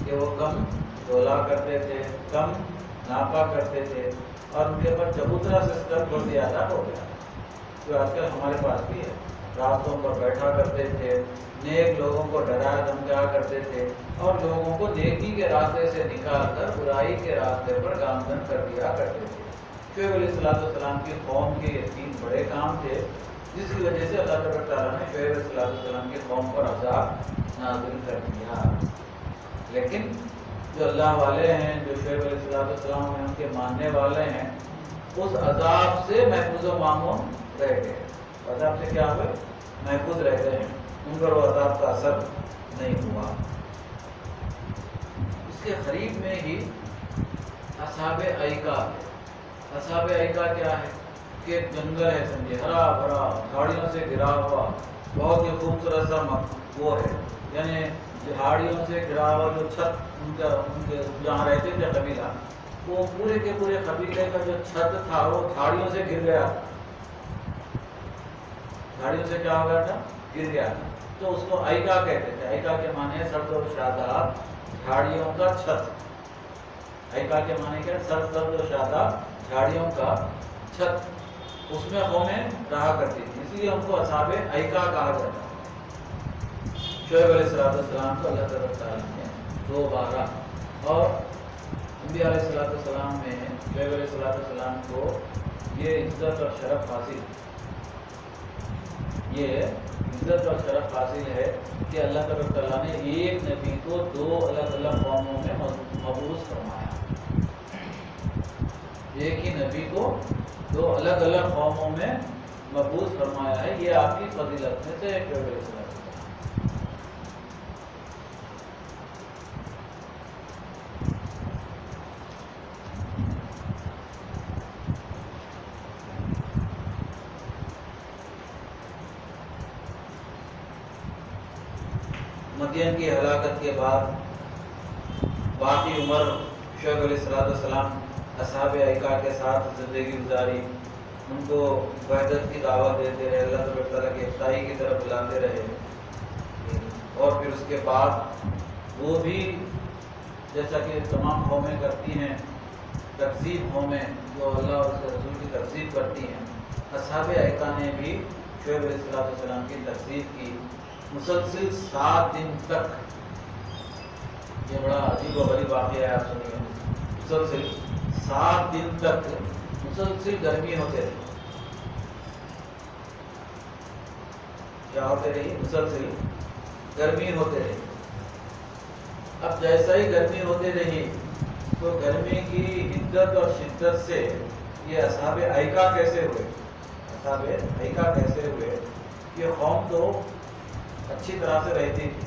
کہ وہ کم تولا کرتے تھے، کم ناپا کرتے تھے، اور ان کے پر چبوترا سسٹم بہت زیادہ ہو گیا جو آج کل ہمارے پاس بھی ہے. راستوں پر بیٹھا کرتے تھے، نیک لوگوں کو ڈرایا دھمکایا کرتے تھے، اور لوگوں کو نیکی کے راستے سے نکال کر برائی کے راستے پر گامزن کر دیا کرتے تھے. شعیب علیہ السلام کی قوم کے یہ 3 بڑے کام تھے جس کی وجہ سے اللہ تعالیٰ نے شعیب علیہ السلام کی قوم پر عذاب نازل کر دیا. لیکن جو اللہ والے ہیں، جو شعیب علیہ السلام ہیں، ان کے ماننے والے ہیں، اس عذاب سے محفوظ و معمون رہ گئے. عذاب سے کیا ہوئے؟ محفوظ رہ گئے ہیں، ان پر وہ عذاب کا اثر نہیں ہوا. اس کے قریب میں ہی اصحاب ایکا. اصحاب ایکا کیا ہے کہ ایک جنگل ہے، سمجھے، ہرا بھرا، جھاڑیوں سے گھرا ہوا، بہت ہی خوبصورت سا وہ ہے، یعنی جھاڑیوں سے گھرا ہوا جو چھت ان کے جہاں رہتے تھے قبیلہ، وہ پورے کے پورے قبیلے کا جو چھت تھا وہ جھاڑیوں سے گر گیا. جھاڑیوں سے کیا ہو گیا تھا؟ گر گیا. تو اس کو ایکا کہتے تھے. ایکا کے معنی ہے سرد و شاداب جھاڑیوں کا چھت. ایکا کے معنی کیا؟ سرد و شاداب جھاڑیوں کا چھت. اس میں قومیں رہا کرتی تھی، اس لیے ان کو اصحاب ایکا کہا جاتا ہے. شعیب علیہ السلام کو اللہ تعالیٰ نے 2 بارہ، اور انبیاء علیہ السلام میں شعیب علیہ السلام کو یہ عزت اور شرف حاصل، یہ عزت اور شرف حاصل ہے کہ اللہ تعالیٰ نے ایک نبی کو 2 الگ الگ قوموں میں مبعوث فرمایا. ایک ہی نبی کو 2 الگ الگ قوموں میں مبعوث فرمایا ہے. یہ آپ کی فضیلت میں سے ایک شعیب علیہ السلام. مدین کی ہلاکت کے بعد باقی عمر شعیب علیہ السلام اصحاب ایکا کے ساتھ زندگی گزاری، ان کو وحدت کی دعوت دیتے رہے، اللہ تبارک تعالیٰ کی یکتائی کی طرف بلاتے رہے، اور پھر اس کے بعد وہ بھی جیسا کہ تمام قومیں کرتی ہیں تکذیب قومیں جو اللہ اور اس کے رسول کی تکذیب کرتی ہیں، اصحاب ایکا نے بھی شعیب علیہ السلام کی تکذیب کی، مسلسل 7 دن تک، یہ بڑا عجیب و غریب واقعہ ہے، آپ سنیے، مسلسل 7 دن تک مسلسل گرمی ہوتے رہی، کیا ہوتے رہی؟ مسلسل گرمی ہوتے رہی۔ اب جیسا ہی گرمی ہوتے رہی تو گرمی کی حدت اور شدت سے یہ اصحاب ایکا کیسے ہوئے، اصحاب ایکا کیسے ہوئے؟ یہ قوم تو اچھی طرح سے رہتی تھی،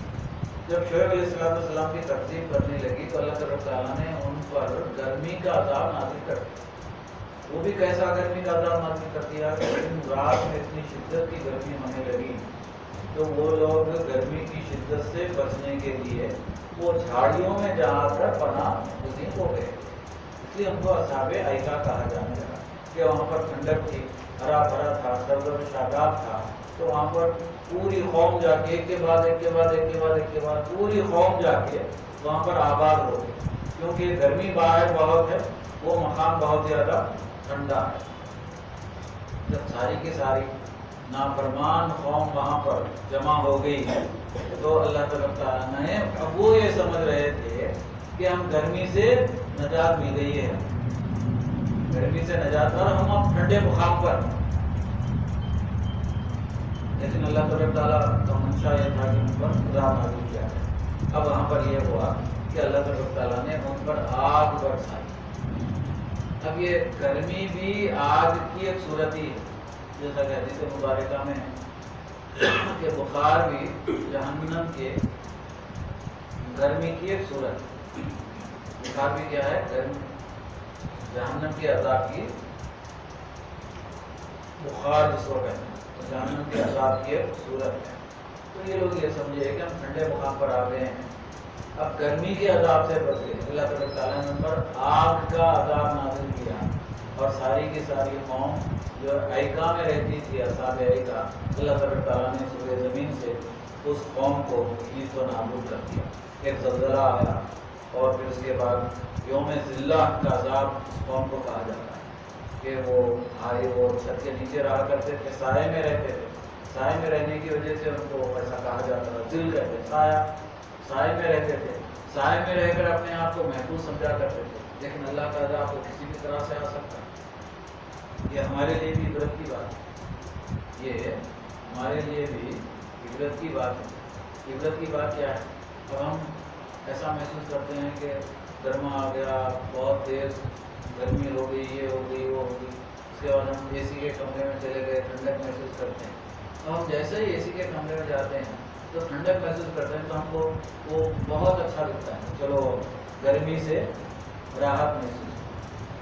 جب شعیب علیہ السلام کی تکذیب کرنے لگی تو اللہ تبارک تعالیٰ نے ان پر گرمی کا عذاب نازل کر دیا۔ وہ بھی کیسا گرمی کا عذاب نازل کر دیا کہ رات میں اتنی شدت کی گرمی ہونے لگی تو وہ لوگ گرمی کی شدت سے بچنے کے لیے وہ جھاڑیوں میں جا کر پناہ گزین ہو گئے، اس لیے ان کو اصحاب ایکا کہا جانے لگا کہ وہاں پر ٹھنڈک تھی، ہرا بھرا تھا، سبز و شاداب تھا، تو وہاں پر پوری قوم جا کے ایک کے بعد ایک کے بعد ایک کے بعد ایک کے بعد پوری قوم جا کے وہاں پر آباد ہو گئی، کیونکہ گرمی باہر بہت ہے، وہ مقام بہت زیادہ ٹھنڈا ہے۔ جب ساری کی ساری نافرمان قوم وہاں پر جمع ہو گئی تو اللہ تبارک تعالیٰ نے، اب وہ یہ سمجھ رہے تھے کہ ہم گرمی سے نجات مل گئی ہے، گرمی سے نجات پر ہم اب ٹھنڈے مقام پر، لیکن اللہ تبارک تعالیٰ کا منشا یہ تھا کہ ان پر عذاب نازل کیا ہے۔ اب وہاں پر یہ ہوا کہ اللہ تبارک تعالیٰ نے ان پر آگ برسائی۔ اب یہ گرمی بھی آگ کی ایک صورت ہی ہے، جیسا کہ حدیث مبارکہ میں کہ بخار بھی جہنم کے گرمی کی ایک صورت، بخار بھی کیا ہے؟ گرمی، جہنم کے عذاب کی بخار جس کو کہتے ہیں، جہنم کے عذاب کی ایک صورت ہے۔ تو یہ لوگ یہ سمجھے کہ ہم ٹھنڈے مقام پر آ گئے ہیں، اب گرمی کے عذاب سے بچ گئے، اللہ تبارک تعالیٰ نے ان پر آگ کا عذاب نازل کیا، اور ساری کی ساری قوم جو ایکا میں رہتی تھی، اصحاب ایکا، اللہ تبارک تعالیٰ نے سورہ زمین سے اس قوم کو نیست و نابود کر دیا، ایک زلزلہ آیا، اور پھر اس کے بعد یوم ذلہ کا عذاب اس قوم کو کہا جاتا ہے کہ وہ آئے، وہ چھت کے نیچے رہا کرتے تھے، سائے میں رہتے تھے، سائے میں رہنے کی وجہ سے ان کو ایسا کہا جاتا تھا، ذل کہتے، سایہ، سائے میں رہتے تھے، سائے میں رہ کر اپنے آپ کو محفوظ سمجھا کرتے تھے، لیکن اللہ کا عذاب تو کسی بھی طرح سے آ سکتا ہے۔ یہ ہمارے لیے بھی عبرت کی بات ہے، یہ ہمارے لیے بھی عبرت کی بات ہے۔ عبرت کی بات کیا ہے؟ اب ہم ایسا محسوس کرتے ہیں کہ گرما آ گیا، بہت تیز گرمی ہو گئی، یہ ہو گئی، وہ ہو گئی، اس کے بعد ہم اے سی کے کمرے میں چلے گئے، ٹھنڈک محسوس کرتے ہیں، تو ہم جیسے ہی اے سی کے کمرے میں جاتے ہیں تو ٹھنڈک محسوس کرتے ہیں، تو ہم کو وہ بہت اچھا لگتا ہے، چلو گرمی سے راحت محسوس۔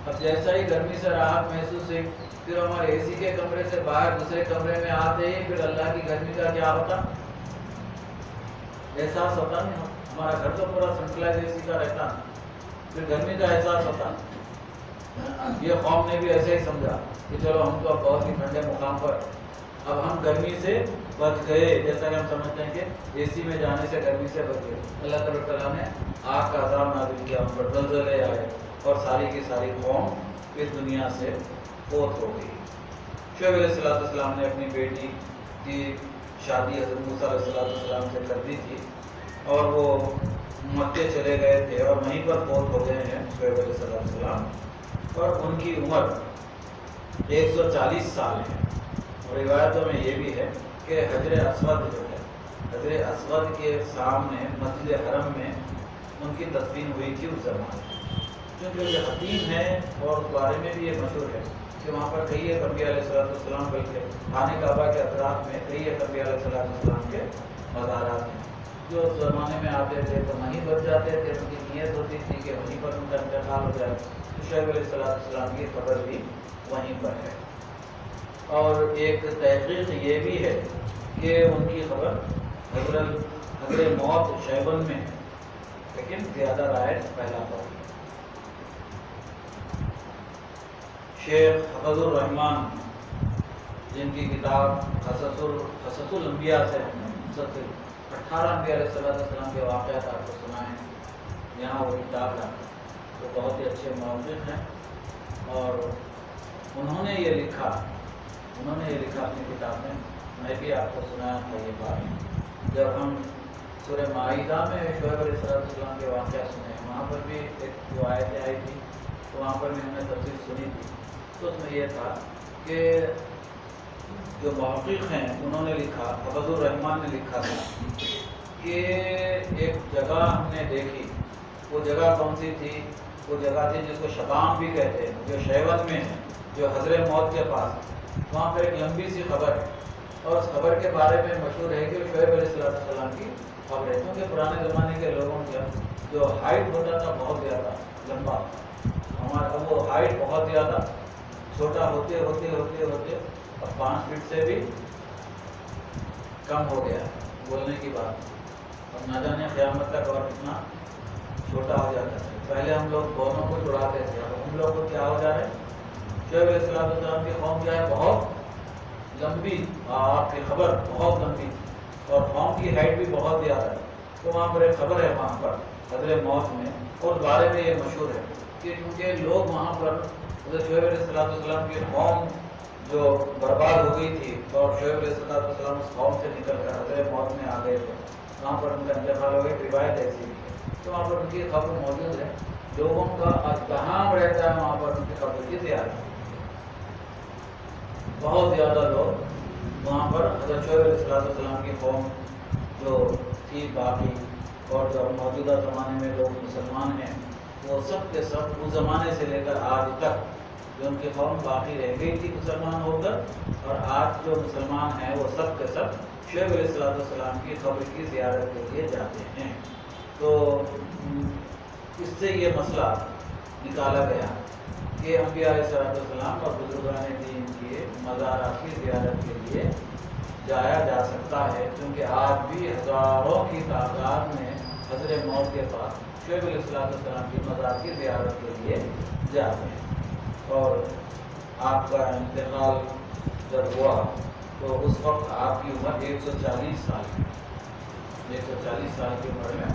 اب جیسا ہی گرمی سے راحت محسوس ہوئی، پھر ہمارے اے سی کے کمرے سے باہر دوسرے کمرے میں آتے ہی پھر اللہ کی گرمی کا کیا ہوتا، احساس ہوتا نہیں، ہمارا گھر تو پورا سنکلائز اے سی کا رہتا، پھر گرمی کا احساس ہوتا۔ یہ قوم نے بھی ایسے ہی سمجھا کہ چلو ہم تو اب بہت ہی ٹھنڈے مقام پر، اب ہم گرمی سے بچ گئے، جیسا کہ ہم سمجھتے ہیں کہ اے سی میں جانے سے گرمی سے بچ گئے۔ اللہ تبارک تعالیٰ نے آگ کا عذاب نازل کیا، ان پر زلزلے آئے، اور ساری کی ساری قوم اس دنیا سے فوت ہو گئی۔ شعیب علیہ السلام نے اپنی بیٹی کی شادی حضرت موسیٰ علیہ السلام سے کر دی تھی، اور وہ مکے چلے گئے تھے اور وہیں پر فوت ہو گئے ہیں شعیب علیہ السلام، اور ان کی عمر 140 سال ہے۔ اور روایتوں میں یہ بھی ہے کہ حجر اسود جو ہے، حجر اسود کے سامنے مسجد حرم میں ان کی تدفین ہوئی تھی اس زمانے میں، کیونکہ یہ حتیم ہے، اور اس بارے میں بھی یہ مشہور ہے کہ وہاں پر کئی ایک انبیاء علیہ السلام، بلکہ خانہ کعبہ کے اطراف میں کئی ایک انبیاء علیہ السلام کے مزارات ہیں، جو اس زمانے میں آتے تھے تو وہیں بچ جاتے تھے، ان کی نیت ہوتی تھی کہ وہیں پر ان کا انتقال ہو جائے، تو شعیب علیہ السلام کی قبر بھی وہیں پر ہے۔ اور ایک تحقیق یہ بھی ہے کہ ان کی خبر حضرت حضر موت شیبن میں ہے، لیکن زیادہ رائے پہلا قول۔ شیخ حفظ الرحمان جن کی کتاب قصص الانبیاء سے مسلسل 18 انبیاء علیہ السلام کے واقعات آپ کو سنائے ہیں، یہاں وہ کتاب ہے، تو بہت ہی اچھے مؤرخ ہیں، اور انہوں نے یہ لکھا اپنی کتاب میں بھی آپ کو سنایا تھا یہ بات، جب ہم سورہ مائدہ میں شعیب علیہ السلام کے واقعات سنے، وہاں پر بھی ایک جو آیت آئی تھی تو وہاں پر بھی ہم نے تفصیل سنی تھی، تو اس میں یہ تھا کہ جو محقق ہیں انہوں نے لکھا، حفظ الرحمان نے لکھا تھا کہ ایک جگہ ہم نے دیکھی، وہ جگہ کون سی تھی؟ وہ جگہ تھی جس کو شبام بھی کہتے ہیں، جو شیون میں ہے، جو حضر موت کے پاس، وہاں پر ایک لمبی سی خبر ہے، اور اس خبر کے بارے میں مشہور ہے کہ وہ شعیب علیہ السلام کی خبر ہے، کیونکہ پرانے زمانے کے لوگوں کا جو ہائٹ ہوتا تھا بہت زیادہ لمبا، ہمارا وہ ہائٹ بہت زیادہ چھوٹا ہوتے ہوتے ہوتے ہوتے اب 5 فٹ سے بھی کم ہو گیا بولنے کی بات، اب نہ جانے قیامت تک اور کتنا چھوٹا ہو جاتا ہے۔ پہلے ہم لوگ بونوں کو چڑھاتے تھے، اب ہم لوگ کو کیا ہو جا رہا ہے؟ شعیب علیہ السلام کی قوم کیا ہے؟ بہت لمبی، آپ کی خبر بہت لمبی، اور قوم کی ہائٹ بھی بہت زیادہ ہے، تو وہاں پر ایک خبر ہے، وہاں پر حضر موت میں، اور بارے میں یہ مشہور ہے کہ کیونکہ لوگ وہاں پر حضرت شعیب علیہ السلام کی قوم جو برباد ہو گئی تھی، اور شعیب علیہ السلام اس قوم سے نکل کر حضر موت میں آ گئے تھے، وہاں پر ان کا انتقال ہو گیا، روایت ایسی ہے، تو وہاں پر ان کی خبر موجود ہے، لوگوں کا ازدحام رہتا ہے وہاں پر ان کی خبر کی زیادہ، بہت زیادہ لوگ وہاں پر حضرت شعیب علیہ السلام کی قوم جو تھی باقی، اور جو موجودہ زمانے میں لوگ مسلمان ہیں، وہ سب کے سب اس زمانے سے لے کر آج تک جو ان کی قوم باقی رہ گئی تھی مسلمان ہو کر، اور آج جو مسلمان ہیں وہ سب کے سب شعیب علیہ السلام کی قبر کی زیارت کے لیے جاتے ہیں۔ تو اس سے یہ مسئلہ نکالا گیا کہ انبیاء علیہ السلام اور بزرگان دین کے مزارات کی زیارت کے لیے جایا جا سکتا ہے، کیونکہ آج بھی ہزاروں کی تعداد میں حضر موت کے پاس شعیب علیہ السلام کی مزار کی زیارت کے لیے جاتے ہیں۔ اور آپ کا انتقال جب ہوا تو اس وقت آپ کی عمر 140 سال کی، 140 سال کی عمر میں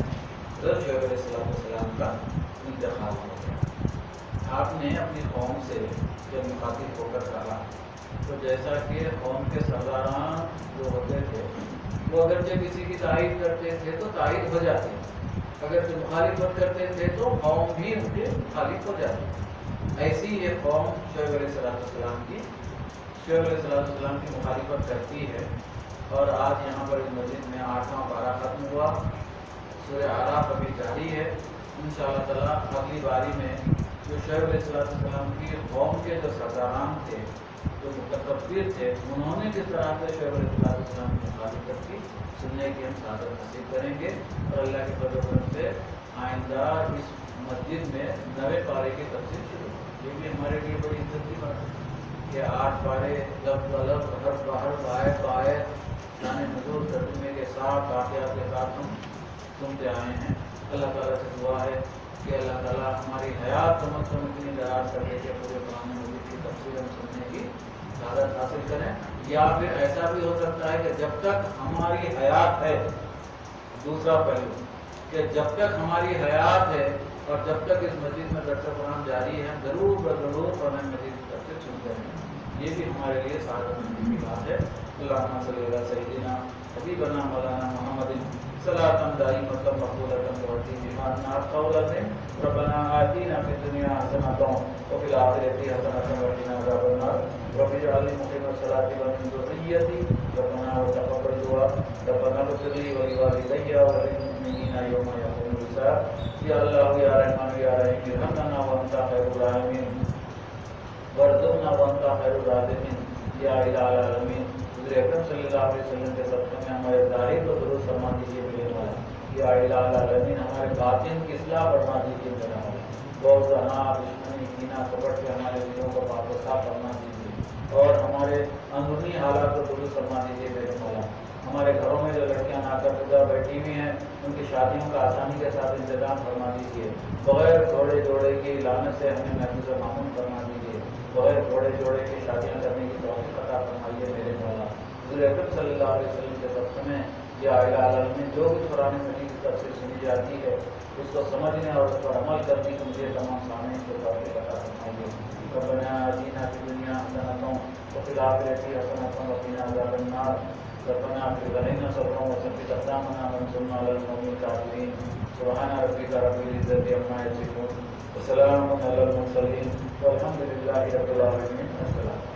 حضرت شعیب علیہ السلام کا انتقال ہو گیا۔ آپ نے اپنی قوم سے جب مخاطب ہو کر کہا، تو جیسا کہ قوم کے سرداران جو ہوتے تھے وہ اگرچہ کسی کی تائید کرتے تھے تو تائید ہو جاتی، اگرچہ مخالفت کرتے تھے تو قوم بھی ان کے مخالف ہو جاتی، ایسی یہ قوم شعیب علیہ السلام کی مخالفت کرتی ہے۔ اور آج یہاں پر اس مسجد میں 8واں پارہ ختم ہوا، سورہ اعراف ابھی جاری ہے، انشاءاللہ تعالیٰ اگلی باری میں جو شعیب علیہ السلام کی قوم کے جو سرداران تھے، جو متکبر تھے، انہوں نے کس طرح سے شعیب علیہ السلام کی مخالفت کی، سننے کی ہم سعادت نصیب کریں گے، اور اللہ کے فضل و کرم سے آئندہ اس مسجد میں 9 پارے کی تفسیر شروع ہوگی۔ یہ بھی ہمارے لیے بڑی عزت کی بات ہے کہ 8 پارے لفظ لفظ حرف آیت آیت شان نزول ترجمے کے ساتھ واقعات کے ساتھ ہم سنتے آئے ہیں۔ اللہ تعالیٰ سے دعا ہے کہ اللہ تعالیٰ ہماری حیات کم از کم اتنی دراز کر دے کہ پورے قرآن مجید کی تفسیر ہم سننے کی سعادت حاصل کریں، یا پھر ایسا بھی ہو سکتا ہے کہ جب تک ہماری حیات ہے، دوسرا پہلو کہ جب تک ہماری حیات ہے اور جب تک اس مسجد میں درس قرآن جاری ہے، ضرور ضرور قرآن مجید کی تفسیر سنتے ہیں، یہ بھی ہمارے لیے سعادت مندی کی بات ہے۔ اللہم صلی علی سیدنا حبیبنا مولانا محمد صلاۃ دائمۃ مقبولۃ وارضی بہا النار قولۃ ربنا آتنا فی الدنیا حسنۃ وفی الآخرۃ حسنۃ وقنا عذاب النار رب اجعلنی مقیم الصلاۃ ومن ذریتی ربنا وتقبل دعاء ربنا اغفر لی ولوالدی وللمؤمنین یوم یقوم الحساب۔ یا اللہ یا رحمان یا رحیم ارحمنا وانت خیر الراحمین وارزقنا وانت خیر الرازقین۔ یا الہ العالمین حضور اکرم صلی اللہ علیہ وسلم کے صدقے میں ہمارے ظاہر کو درست فرما دیجیے میرے مولا۔ یا الہ العالمین ہمارے باطن کی اصلاح فرما دیجیے میرا مولا۔ بغض، عناد، دشمنی، کینہ، کپٹ سے ہمارے دلوں کو پاک و صاف فرما دیجیے، اور ہمارے اندرونی حالات کو درست فرما دیجیے میرے مولا۔ ہمارے گھروں میں جو لڑکیاں ناقابل بیٹھی ہوئی ہیں ان کی شادیوں کا آسانی کے ساتھ انتظام فرما دیجیے، بغیر جوڑے جوڑے کی لعنت سے ہمیں محفوظ و معمون فرما دیجیے، بغیر جوڑے جوڑے کی شادیاں کرنے کی توفیق عطا فرمائیے میرے مولا۔ حضور اکرم صلی اللہ علیہ وسلم کے سبق میں یا الہ العالمین جو بھی قرآن مجید کی تفسیر سنی جاتی ہے اس کو سمجھنے اور اس پر عمل کرنے کے مجھے تمام سامعین کو توفیق عطا فرمائیے۔ ربنا آتنا فی الدنیا حسنۃ وفی الآخرۃ حسنۃ وقنا عذاب النار۔ ربنا اغفر لنا صبرا وثبت اقدامنا وانصرنا على القوم الكافرين۔ سبحان ربك رب العزة عما يصفون وسلام على المرسلين والحمد لله رب العالمين۔ السلام